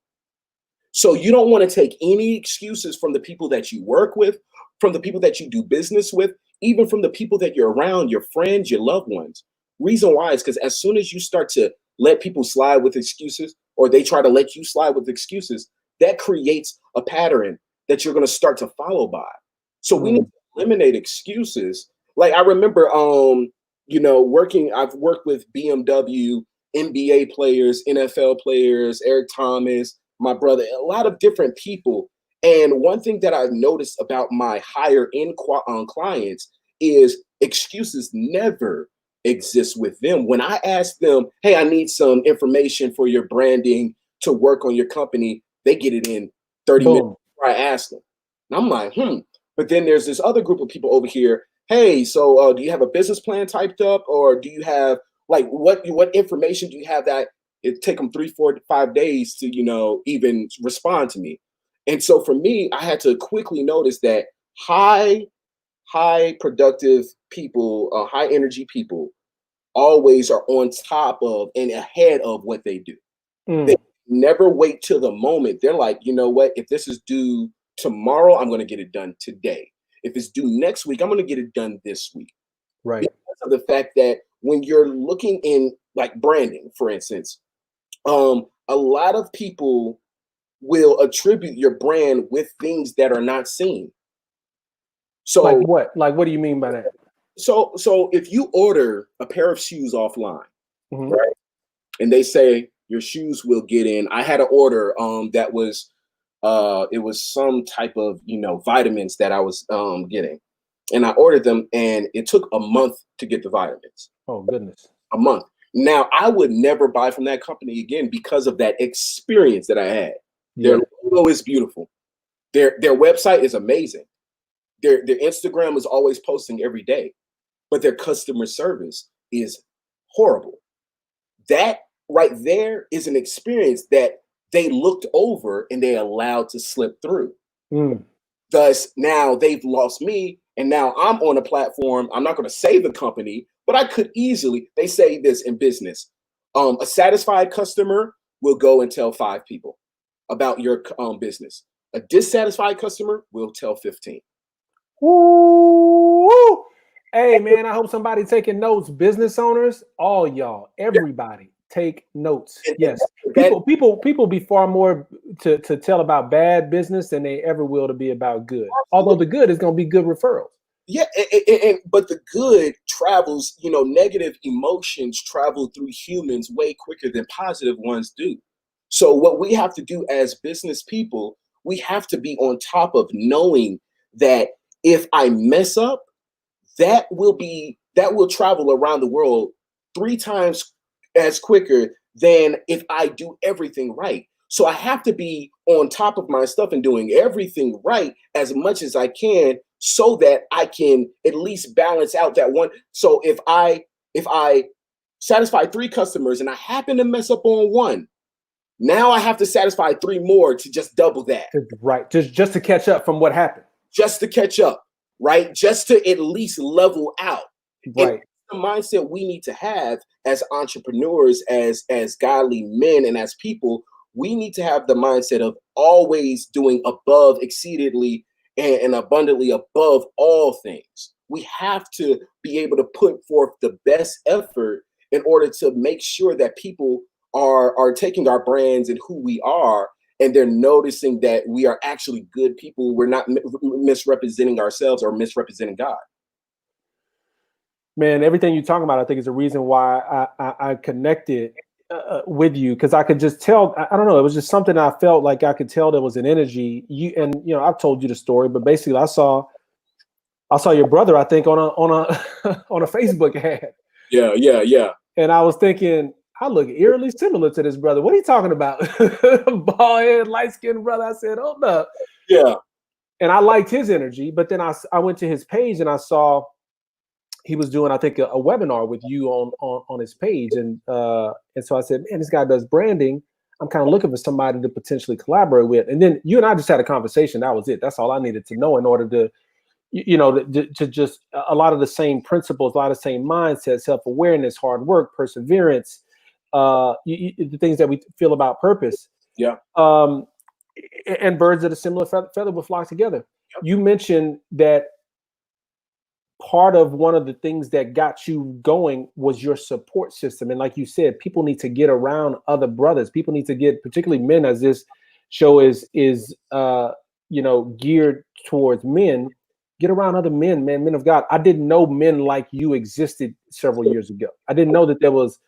So you don't want to take any excuses from the people that you work with, from the people that you do business with, even from the people that you're around, your friends, your loved ones. Reason why is because as soon as you start to let people slide with excuses, or they try to let you slide with excuses, that creates a pattern that you're going to start to follow by. So we need to eliminate excuses. Like, I remember, you know, I've worked with BMW, NBA players, NFL players, Eric Thomas, my brother, a lot of different people. And one thing that I've noticed about my higher end clients is excuses never exist with them. When I ask them, hey, I need some information for your branding to work on your company, they get it in 30 minutes Boom. before I ask them. And I'm like, But then there's this other group of people over here. Hey, so do you have a business plan typed up, or do you have, like, what information do you have that it take them 3, 4, 5 days to, you know, even respond to me? And so for me, I had to quickly notice that high productive people, high energy people, always are on top of and ahead of what they do. They never wait till the moment. They're like, you know what? If this is due tomorrow, I'm going to get it done today. If it's due next week, I'm going to get it done this week. Right. Because of the fact that when you're looking in, like, branding, for instance, a lot of people will attribute your brand with things that are not seen. So Like what? Like, what do you mean by that? So if you order a pair of shoes offline, Mhm. right, and they say your shoes will get in. I had an order that was it was some type of vitamins that I was getting, and I ordered them, and it took a month to get the vitamins. Oh goodness. A month. Now I would never buy from that company again because of that experience that I had. Yeah. Their logo is beautiful. Their website is amazing. Their Instagram is always posting every day, but their customer service is horrible. That right there is an experience that they looked over and they allowed to slip through. Mm. Thus, now they've lost me, and now I'm on a platform. I'm not going to say the company, but I could easily. They say this in business: a satisfied customer will go and tell 5 people about your business. A dissatisfied customer will tell 15. Woo! Hey man, I hope somebody taking notes. Business owners, all y'all, everybody, take notes. Yes, people be far more to tell about bad business than they ever will to be about good. Although the good is going to be good referrals. Yeah, but the good travels. Negative emotions travel through humans way quicker than positive ones do. So what we have to do as business people, we have to be on top of knowing that if I mess up, that will travel around the world 3 times as quicker than if I do everything right. So I have to be on top of my stuff and doing everything right as much as I can so that I can at least balance out that one. So if I satisfy 3 customers and I happen to mess up on one, now I have to satisfy 3 more to just double that. Right. Just to catch up from what happened. Just to catch up, right? Just to at least level out. Right. And the mindset we need to have as entrepreneurs, as godly men, and as people, we need to have the mindset of always doing above, exceedingly, and abundantly above all things. We have to be able to put forth the best effort in order to make sure that people are taking our brands and who we are, and they're noticing that we are actually good people. We're not misrepresenting ourselves or misrepresenting God. Man, everything you're talking about, I think is a reason why I connected with you, because I could just tell. I don't know. It was just something I felt like I could tell there was an energy. I've told you the story, but basically, I saw your brother, I think, on a on a Facebook ad. Yeah. And I was thinking, I look eerily similar to this brother. What are you talking about? Bald head, light skinned brother. I said, hold up. Yeah. And I liked his energy, but then I went to his page and I saw he was doing, I think, a webinar with you on his page. And so I said, man, this guy does branding. I'm kind of looking for somebody to potentially collaborate with. And then you and I just had a conversation. That was it. That's all I needed to know in order to, to just a lot of the same principles, a lot of the same mindsets, self-awareness, hard work, perseverance, the things that we feel about purpose. Yeah. And birds that are similar feather will flock together. Yep. You mentioned that part of one of the things that got you going was your support system. And like you said, people need to get around other brothers. People need to get, particularly men, as this show is geared towards men, get around other men, men of God. I didn't know men like you existed several years ago. I didn't know that there was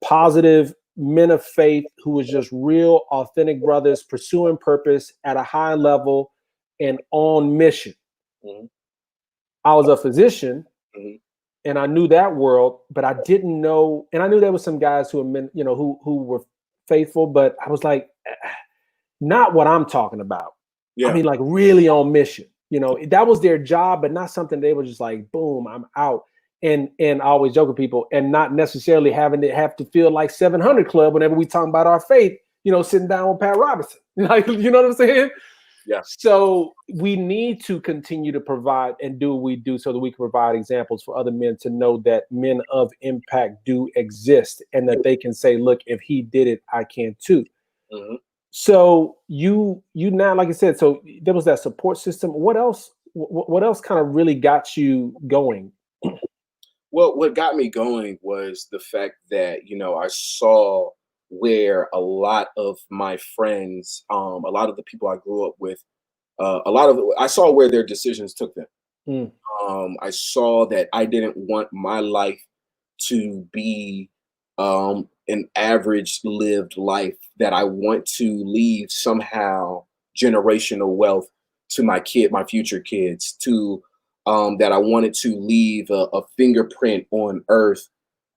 positive men of faith who was just real, authentic brothers pursuing purpose at a high level and on mission. Mm-hmm. I was a physician, mm-hmm. and I knew that world, but I didn't know. And I knew there were some guys who were men, who were faithful, but I was like, not what I'm talking about. Yeah. I mean, like really on mission. That was their job, but not something they were just like, boom, I'm out. And I always joke with people, and not necessarily having to have to feel like 700 Club whenever we talk about our faith, sitting down with Pat Robertson. Like, you know what I'm saying? Yeah. So we need to continue to provide and do what we do so that we can provide examples for other men to know that men of impact do exist and that they can say, look, if he did it, I can too. Mm-hmm. So you now, like I said, so there was that support system. What else kind of really got you going? Well, what got me going was the fact that, I saw where a lot of my friends, a lot of the people I grew up with, I saw where their decisions took them. Mm. I saw that I didn't want my life to be an average lived life, that I want to leave somehow generational wealth to my future kids, to that I wanted to leave a fingerprint on earth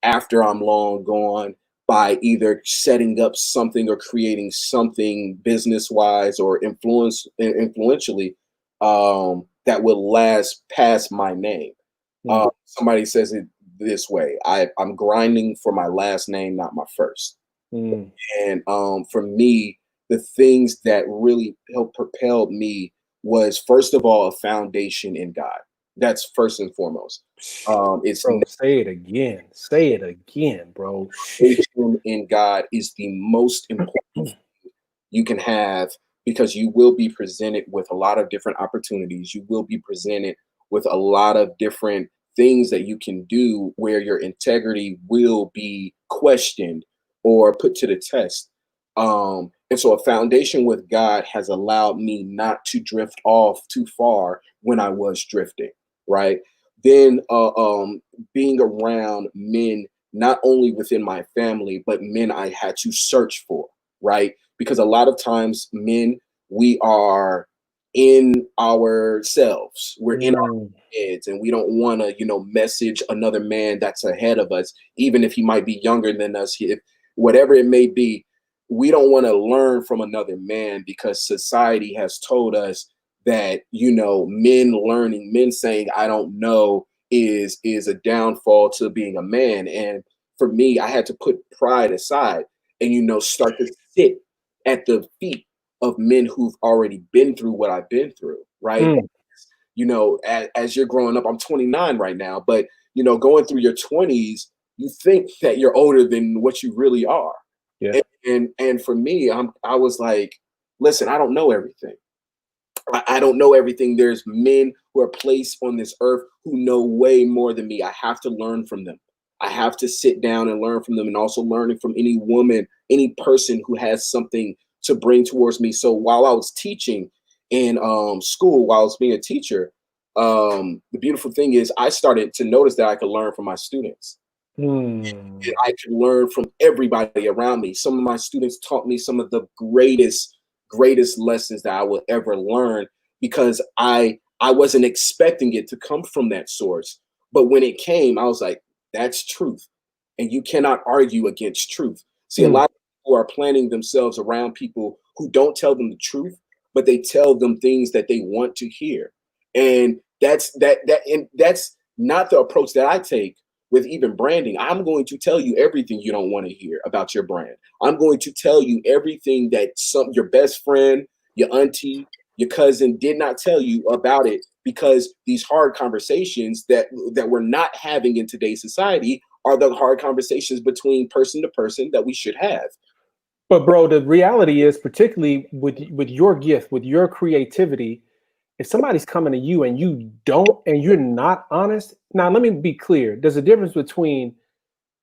after I'm long gone by either setting up something or creating something business wise or influentially that will last past my name. Mm. Somebody says it this way: I'm grinding for my last name, not my first. Mm. And for me, the things that really helped propel me was, first of all, a foundation in God. That's first and foremost. It's Bro, say it again. Say it again, bro. foundation in God is the most important you can have, because you will be presented with a lot of different opportunities. You will be presented with a lot of different things that you can do where your integrity will be questioned or put to the test. And so a foundation with God has allowed me not to drift off too far when I was drifting, right? Then being around men, not only within my family, but men I had to search for, right? Because a lot of times men, we are in ourselves, we're in our Mm. heads, and we don't want to, message another man that's ahead of us, even if he might be younger than us, if whatever it may be. We don't want to learn from another man, because society has told us that, men saying I don't know is a downfall to being a man. And for me, I had to put pride aside and, start to sit at the feet of men who've already been through what I've been through, right? Mm. As you're growing up, I'm 29 right now, but going through your 20s, you think that you're older than what you really are. Yeah. And for me, I was like, listen, I don't know everything. I don't know everything. There's men who are placed on this earth who know way more than me. I have to learn from them. I have to sit down and learn from them, and also learning from any woman, any person who has something to bring towards me. So while I was teaching in school, while I was being a teacher, the beautiful thing is I started to notice that I could learn from my students. Mm. I could learn from everybody around me. Some of my students taught me some of the greatest lessons that I will ever learn, because I wasn't expecting it to come from that source. But when it came, I was like, that's truth. And you cannot argue against truth. See, a Mm. lot of people are planting themselves around people who don't tell them the truth, but they tell them things that they want to hear. And that's not the approach that I take with even branding. I'm going to tell you everything you don't want to hear about your brand. I'm going to tell you everything that your best friend, your auntie, your cousin did not tell you about it, because these hard conversations that we're not having in today's society are the hard conversations between person to person that we should have. But bro, the reality is, particularly with your gift, with your creativity, if somebody's coming to you and you're not honest. Now, let me be clear. There's a difference between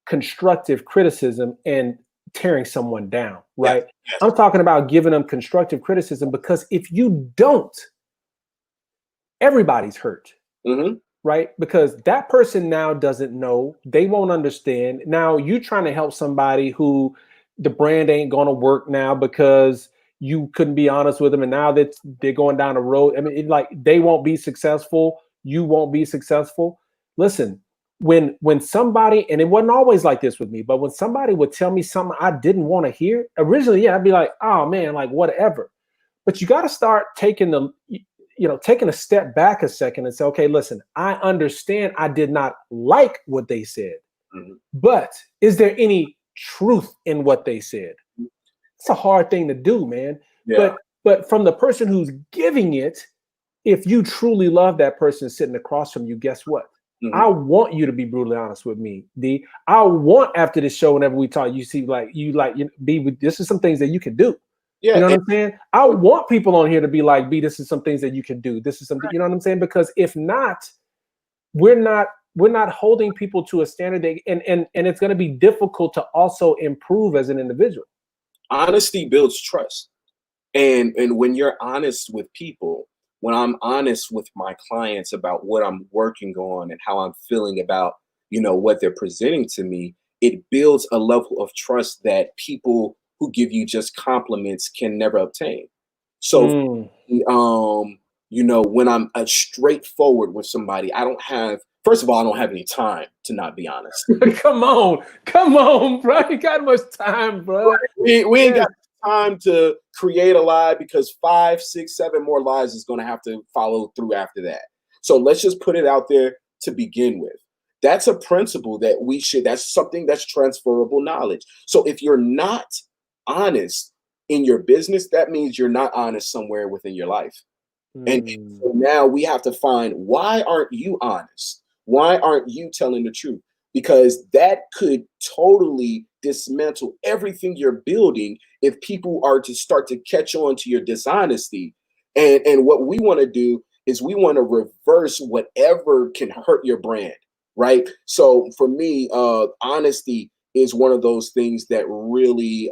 constructive criticism and tearing someone down, Yes, right? yes. I'm talking about giving them constructive criticism, because if you don't, everybody's hurt. Mm-hmm. Right? Because that person now doesn't know, they won't understand. Now you trying to help somebody who the brand ain't going to work now because you couldn't be honest with them, and now that they're going down the road, I mean, like they won't be successful, you won't be successful. Listen, when somebody, and it wasn't always like this with me, but when somebody would tell me something I didn't want to hear, originally, yeah, I'd be like, oh man, like whatever. But you got to start taking a step back a second and say, okay, listen, I understand I did not like what they said, Mm-hmm. but is there any truth in what they said? It's a hard thing to do, man. Yeah. But from the person who's giving it, if you truly love that person sitting across from you, guess what? Mm-hmm. I want you to be brutally honest with me, D. I want, after this show, whenever we talk, you see, B, this is some things that you can do. Yeah. You know what I'm saying? I want people on here to be like, B, this is some things that you can do. This is something, you know what I'm saying? Because if not, we're not holding people to a standard, and it's going to be difficult to also improve as an individual. Honesty builds trust. And when you're honest with people, when I'm honest with my clients about what I'm working on and how I'm feeling about, what they're presenting to me, it builds a level of trust that people who give you just compliments can never obtain. So, when I'm straightforward with somebody, first of all, I don't have any time to not be honest. Come on, bro. You got much time, bro. We ain't got time to create a lie because 5, 6, 7 more lies is going to have to follow through after that. So let's just put it out there to begin with. That's a principle that that's something that's transferable knowledge. So if you're not honest in your business, that means you're not honest somewhere within your life. And so now we have to find, why aren't you honest? Why aren't you telling the truth? Because that could totally dismantle everything you're building if people are to start to catch on to your dishonesty. And what we want to do is we want to reverse whatever can hurt your brand, right? So for me, honesty is one of those things that really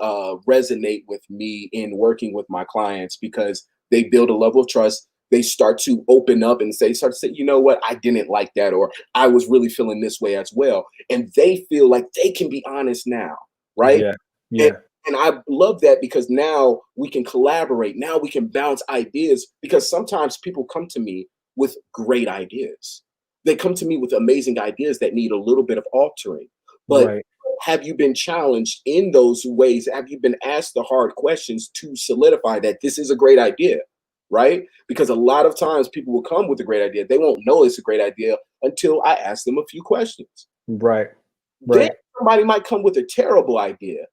resonate with me in working with my clients, because they build a level of trust. They start to open up and start to say, you know what, I didn't like that, or I was really feeling this way as well. And they feel like they can be honest now, right? Yeah. And I love that, because now we can collaborate. Now we can bounce ideas, because sometimes people come to me with great ideas. They come to me with amazing ideas that need a little bit of altering. But have you been challenged in those ways? Have you been asked the hard questions to solidify that this is a great idea? Right? Because a lot of times people will come with a great idea. They won't know it's a great idea until I ask them a few questions. Right. Then somebody might come with a terrible idea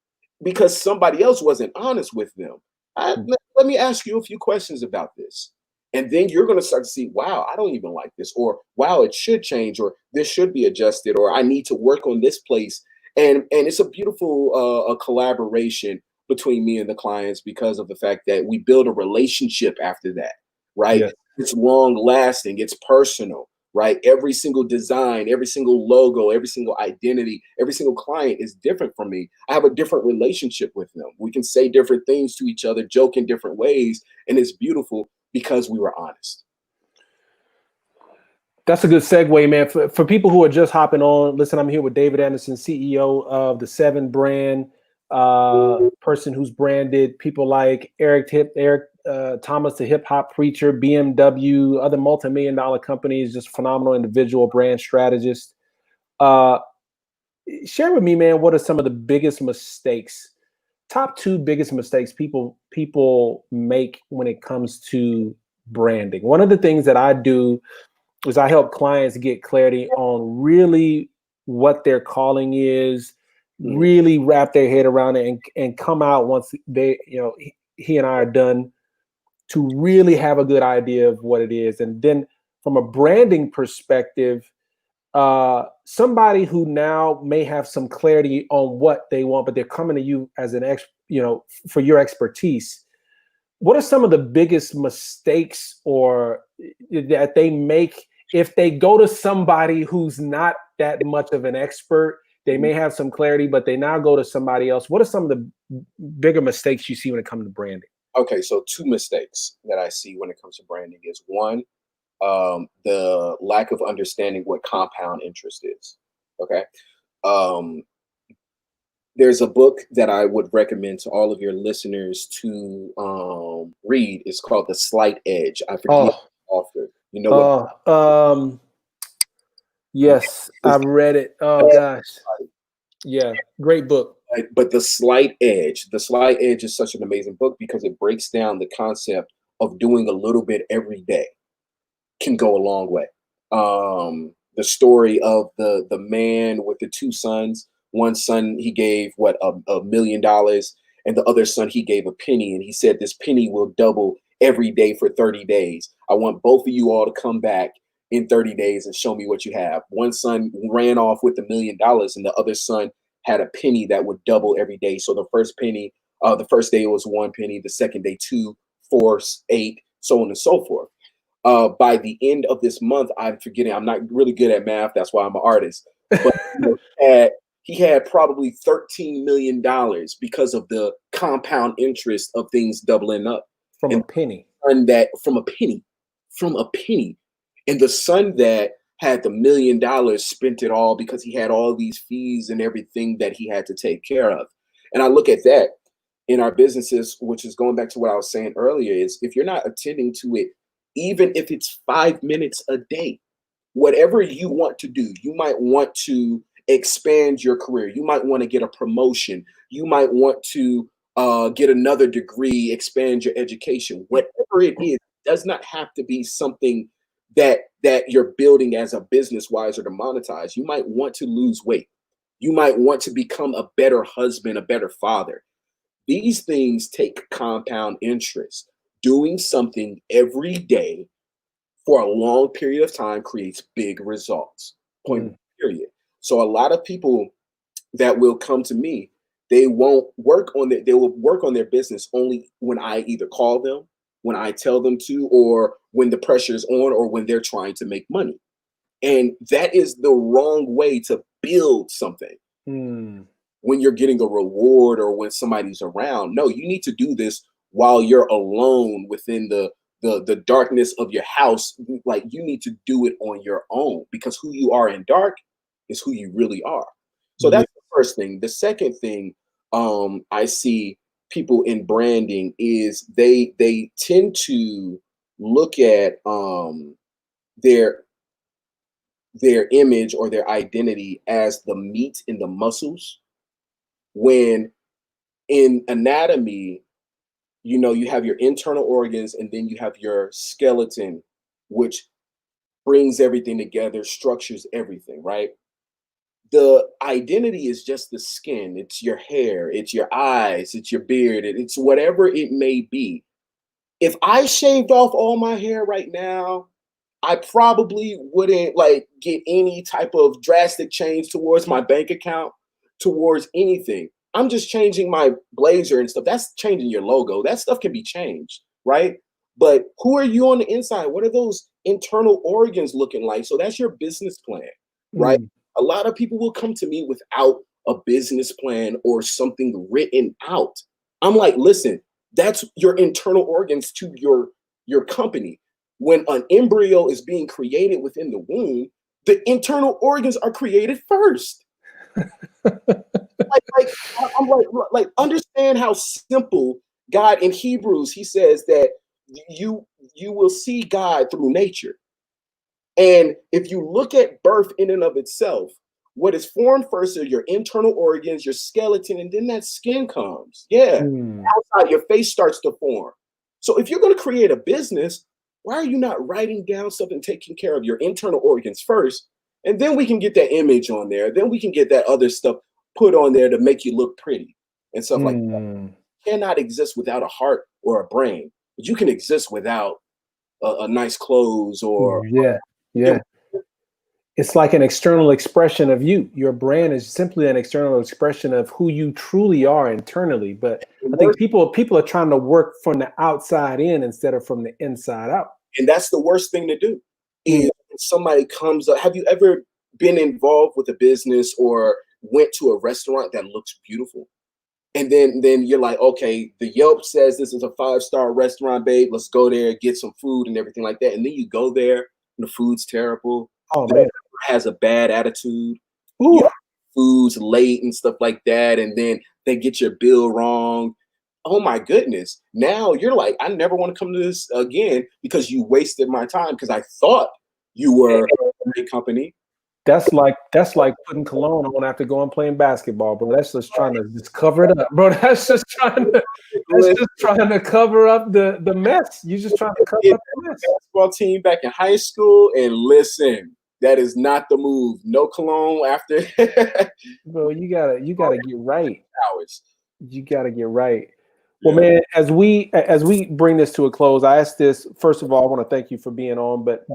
because somebody else wasn't honest with them. Let me ask you a few questions about this. And then you're going to start to see, wow, I don't even like this, or wow, it should change, or this should be adjusted, or I need to work on this place. And it's a beautiful collaboration between me and the clients, because of the fact that we build a relationship after that, right? Yes. It's long lasting, it's personal, right? Every single design, every single logo, every single identity, every single client is different from me. I have a different relationship with them. We can say different things to each other, joke in different ways, and it's beautiful because we were honest. That's a good segue, man. For people who are just hopping on, listen, I'm here with David Anderson, CEO of the 7 brand, person who's branded people like Eric Thomas, the hip hop preacher, BMW, other multi-million-dollar companies, just phenomenal individual brand strategist. Share with me, man, what are some of the biggest mistakes, top 2 biggest mistakes people make when it comes to branding? One of the things that I do is I help clients get clarity on really what their calling is, really wrap their head around it, and come out once they, he and I are done, to really have a good idea of what it is. And then from a branding perspective, somebody who now may have some clarity on what they want, but they're coming to you as an for your expertise. What are some of the biggest mistakes or that they make if they go to somebody who's not that much of an expert? They may have some clarity, but they now go to somebody else. What are some of the bigger mistakes you see when it comes to branding? Okay, so 2 mistakes that I see when it comes to branding is, one, the lack of understanding what compound interest is. Okay. There's a book that I would recommend to all of your listeners to read. It's called The Slight Edge. I forget the author. You know what? Yes, I've read it. Oh gosh. Yeah, great book. But The Slight Edge is such an amazing book because it breaks down the concept of doing a little bit every day can go a long way. The story of the man with the 2 sons. One son, he gave $1 million, and the other son, he gave a penny, and he said this penny will double every day for 30 days. I want both of you all to come back in 30 days and show me what you have. One son ran off with $1 million, and the other son had a penny that would double every day. So the first penny, the first day it was 1 penny, the second day 2, 4, 8, so on and so forth. By the end of this month, I'm forgetting, I'm not really good at math, that's why I'm an artist, but he had probably $13 million because of the compound interest of things doubling up. From a penny. And that from a penny. from a penny. And the son that had the $1 million spent it all because he had all these fees and everything that he had to take care of. And I look at that in our businesses, which is going back to what I was saying earlier, is if you're not attending to it, even if it's 5 minutes a day, whatever you want to do, you might want to expand your career. You might want to get a promotion. You might want to get another degree, expand your education. Whatever it is, does not have to be something that you're building as a business wise or to monetize. You might want to lose weight. You might want to become a better husband, a better father. These things take compound interest. Doing something every day for a long period of time creates big results. Point period. So a lot of people that will come to me, they will work on their business only when I either call them, when I tell them to, or when the pressure is on, or when they're trying to make money. And that is the wrong way to build something. When you're getting a reward or when somebody's around. No, you need to do this while you're alone within the darkness of your house. Like, you need to do it on your own, because who you are in dark is who you really are. So that's the first thing. The second thing I see people in branding is they tend to look at their image or their identity as the meat and the muscles, when in anatomy, you have your internal organs and then you have your skeleton, which brings everything together, structures everything, right? The identity is just the skin. It's your hair, it's your eyes, it's your beard, it's whatever it may be. If I shaved off all my hair right now, I probably wouldn't get any type of drastic change towards my bank account, towards anything. I'm just changing my blazer and stuff. That's changing your logo. That stuff can be changed, right? But who are you on the inside? What are those internal organs looking like? So that's your business plan, right? A lot of people will come to me without a business plan or something written out. I'm like, listen, that's your internal organs to your company. When an embryo is being created within the womb, the internal organs are created first. Understand how simple God in Hebrews, he says that you will see God through nature. And if you look at birth in and of itself, what is formed first are your internal organs, your skeleton, and then that skin comes. Yeah. Outside, your face starts to form. So if you're going to create a business, why are you not writing down stuff and taking care of your internal organs first? And then we can get that image on there. Then we can get that other stuff put on there to make you look pretty and stuff like that. You cannot exist without a heart or a brain, but you can exist without a nice clothes or It's like an external expression of you. Your brand is simply an external expression of who you truly are internally. But I think people are trying to work from the outside in instead of from the inside out. And that's the worst thing to do. Is somebody comes up. Have you ever been involved with a business or went to a restaurant that looks beautiful? And then you're like, okay, the Yelp says this is a 5-star restaurant, babe. Let's go there, get some food and everything like that. And then you go there and the food's terrible. Oh, man. Has a bad attitude. You know, food's late and stuff like that. And then they get your bill wrong. Oh my goodness. Now you're like, I never want to come to this again because you wasted my time because I thought you were a great company. That's like putting cologne on after going playing basketball, bro. That's just trying to just cover it up, bro. That's just trying to cover up the mess. You're just trying to cover up the mess. Basketball team back in high school, and listen, that is not the move. No cologne after. Bro, you gotta get right. Hours. You gotta get right. Well, man, as we bring this to a close, I ask this. First of all, I want to thank you for being on, but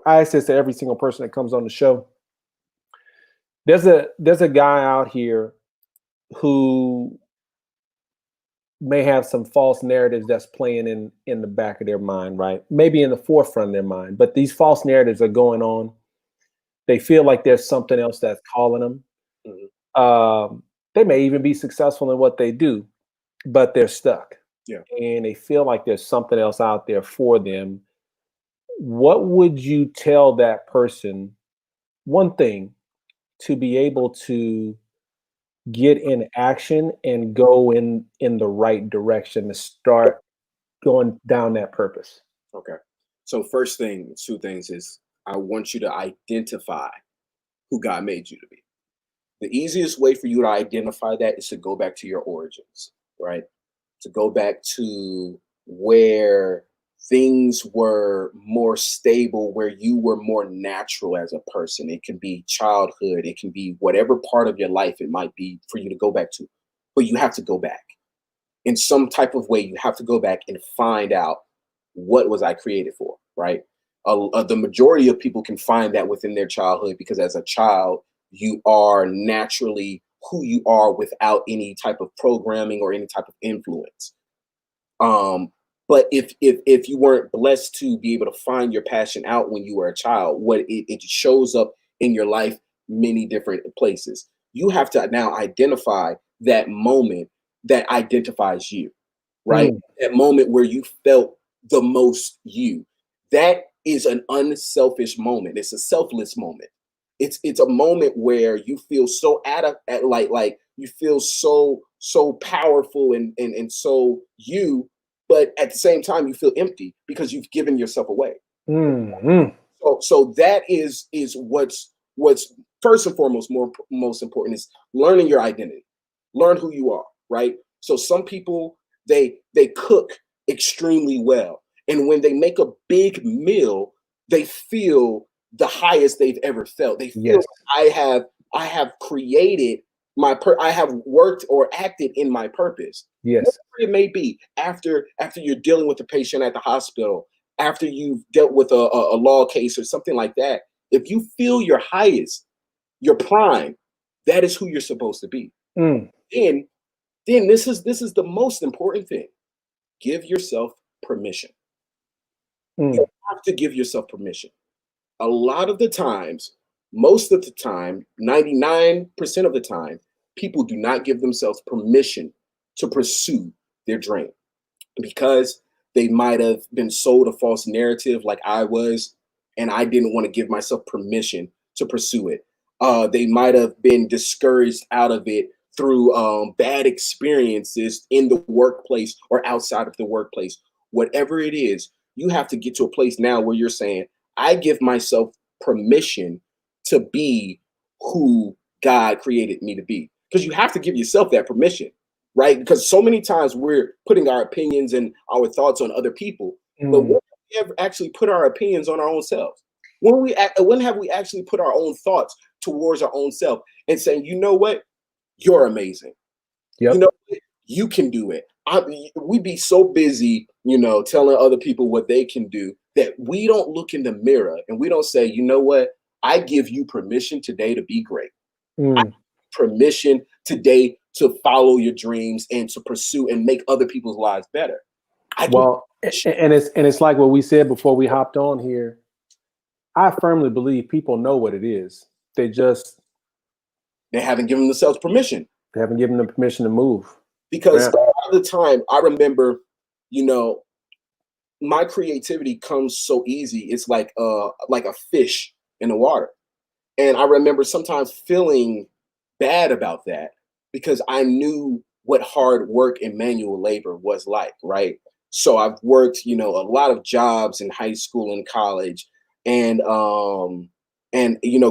I ask this to every single person that comes on the show. There's a guy out here who may have some false narratives that's playing in the back of their mind, right? Maybe in the forefront of their mind, but these false narratives are going on. They feel like there's something else that's calling them. They may even be successful in what they do, but they're stuck. Yeah. And they feel like there's something else out there for them what would you tell that person, one thing, to be able to get in action and go in the right direction to start going down that purpose? Okay. So first thing, two things is I want you to identify who God made you to be. The easiest way for you to identify that is to go back to your origins, right? To go back to where things were more stable, where you were more natural as a person. It can be childhood, it can be whatever part of your life it might be for you to go back to. But you have to go back in some type of way. You have to go back and find out, what was I created for, right? The majority of people can find that within their childhood, because as a child, you are naturally who you are without any type of programming or any type of influence. But if you weren't blessed to be able to find your passion out when you were a child, it shows up in your life many different places. You have to now identify that moment that identifies you, right? That moment where you felt the most you. That is an unselfish moment. It's a selfless moment. It's a moment where you feel so like you feel so powerful and so you, but at the same time you feel empty because you've given yourself away. So that is what's first and foremost most important, is learning your identity. Learn who you are, right? So some people, they cook extremely well, and when they make a big meal, they feel the highest they've ever felt. They feel like I have created I have worked or acted in my purpose. Yes. Whatever it may be, after you're dealing with a patient at the hospital, after you've dealt with a law case or something like that, if you feel your highest, your prime, that is who you're supposed to be. Then this is the most important thing. Give yourself permission. You have to give yourself permission. A lot of the times, most of the time, 99% of the time, people do not give themselves permission to pursue their dream, because they might have been sold a false narrative like I was, and I didn't want to give myself permission to pursue it. They might have been discouraged out of it through bad experiences in the workplace or outside of the workplace. Whatever it is, you have to get to a place now where you're saying, I give myself permission to be who God created me to be. Because you have to give yourself that permission, right? Because so many times we're putting our opinions and our thoughts on other people, but when have we ever actually put our opinions on our own selves? When have we actually put our own thoughts towards our own self and saying, you know what, you're amazing. You know, you can do it. We be so busy, telling other people what they can do, that we don't look in the mirror and we don't say, you know what, I give you permission today to be great. I give you permission today to follow your dreams and to pursue and make other people's lives better. And it's like what we said before we hopped on here. I firmly believe people know what it is. They haven't given themselves permission. They haven't given them permission to move. Because a lot of the time, I remember, my creativity comes so easy. It's like a fish in the water. And I remember sometimes feeling bad about that, because I knew what hard work and manual labor was like, right? So I've worked, a lot of jobs in high school and college, and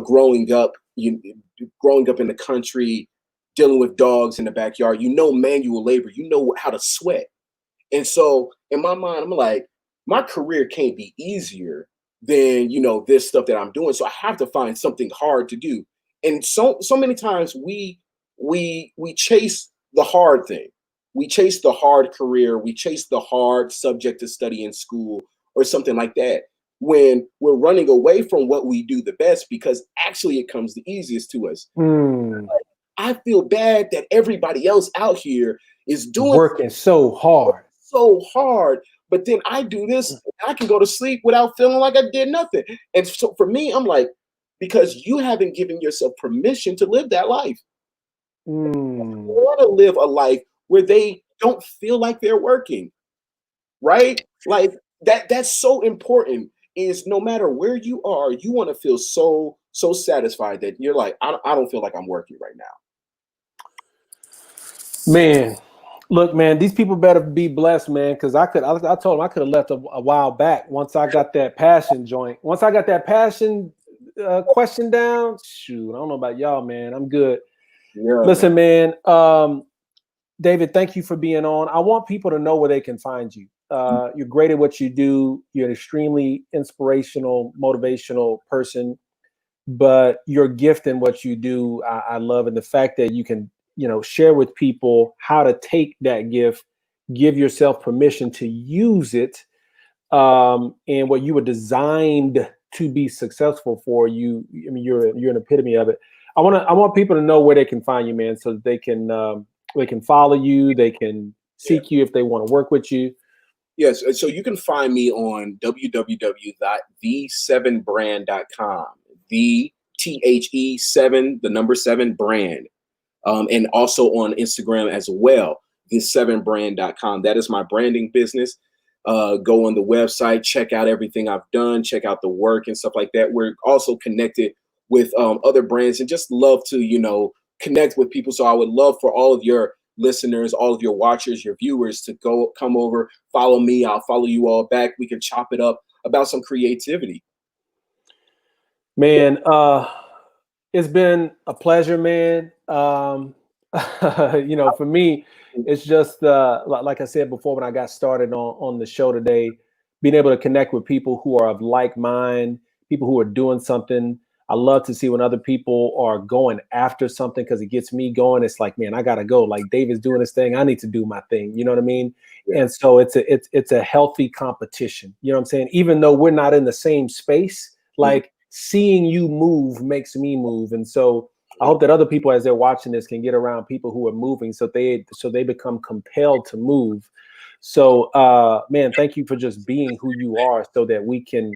growing up in the country, dealing with dogs in the backyard, manual labor, how to sweat. And so in my mind, I'm like, my career can't be easier than, this stuff that I'm doing. So I have to find something hard to do. And so many times we chase the hard thing. We chase the hard career. We chase the hard subject to study in school or something like that, when we're running away from what we do the best, because actually it comes the easiest to us. I feel bad that everybody else out here is working so hard, but then I do this, and I can go to sleep without feeling like I did nothing. And so for me, I'm like, because you haven't given yourself permission to live that life. You want to live a life where they don't feel like they're working, right? Like that's so important. is no matter where you are, you want to feel so satisfied that you're like, I don't feel like I'm working right now. Man, look, man, these people better be blessed, man, because I told them I could have left a while back once I got that passion joint. Once I got that passion question down, shoot, I don't know about y'all, man. I'm good. Yeah, listen, man. David, thank you for being on. I want people to know where they can find you. You're great at what you do. You're an extremely inspirational, motivational person, but your gift in what you do, I love. And the fact that you can, share with people how to take that gift, give yourself permission to use it, and what you were designed to be successful for. You're an epitome of it. I want people to know where they can find you, man, so that they can follow you, they can seek you if they want to work with you. Yes, so you can find me on www.the7brand.com. The THE7, the number 7 brand. And also on Instagram as well, the7brand.com. That is my branding business. Go on the website, check out everything I've done, check out the work and stuff like that. We're also connected with other brands and just love to, connect with people. So I would love for all of your listeners, all of your watchers, your viewers to come over, follow me. I'll follow you all back. We can chop it up about some creativity. Man, it's been a pleasure, man. For me, it's just like I said before when I got started on the show today, being able to connect with people who are of like mind, people who are doing something. I love to see when other people are going after something because it gets me going. It's like, man, I gotta go. Like David's doing his thing, I need to do my thing. You know what I mean? Yeah. And so it's a healthy competition. You know what I'm saying? Even though we're not in the same space, like seeing you move makes me move. And so I hope that other people, as they're watching this, can get around people who are moving, so they become compelled to move. So, man, thank you for just being who you are, so that we can,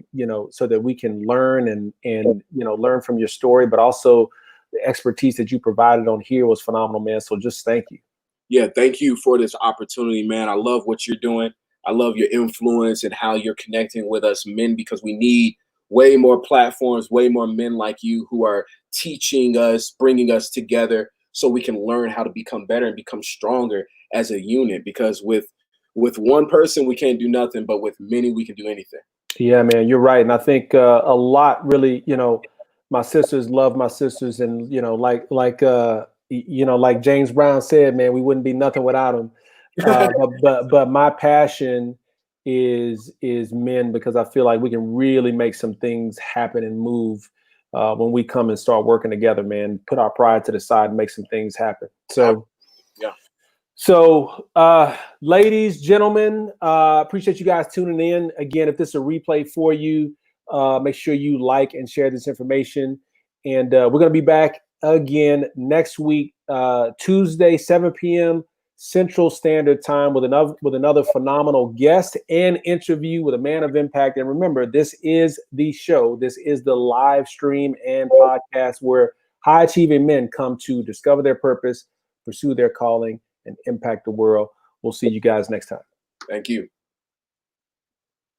learn and learn from your story, but also the expertise that you provided on here was phenomenal, man. So just thank you. Yeah, thank you for this opportunity, man. I love what you're doing. I love your influence and how you're connecting with us men, because we need way more platforms, way more men like you who are teaching us, bringing us together so we can learn how to become better and become stronger as a unit. Because with one person, we can't do nothing, but with many, we can do anything. Yeah, man, you're right. And I think a lot really, my sisters love my sisters. And, like James Brown said, man, we wouldn't be nothing without them. But my passion is men, because I feel like we can really make some things happen and move when we come and start working together, man. Put our pride to the side and make some things happen. So, yeah. So, ladies, gentlemen, appreciate you guys tuning in. Again, if this is a replay for you, make sure you like and share this information. And we're going to be back again next week, Tuesday, 7 p.m. Central Standard Time, with another phenomenal guest and interview with a man of impact. And remember, this is the show. This is the live stream and podcast where high achieving men come to discover their purpose, pursue their calling, and impact the world. We'll see you guys next time. Thank you.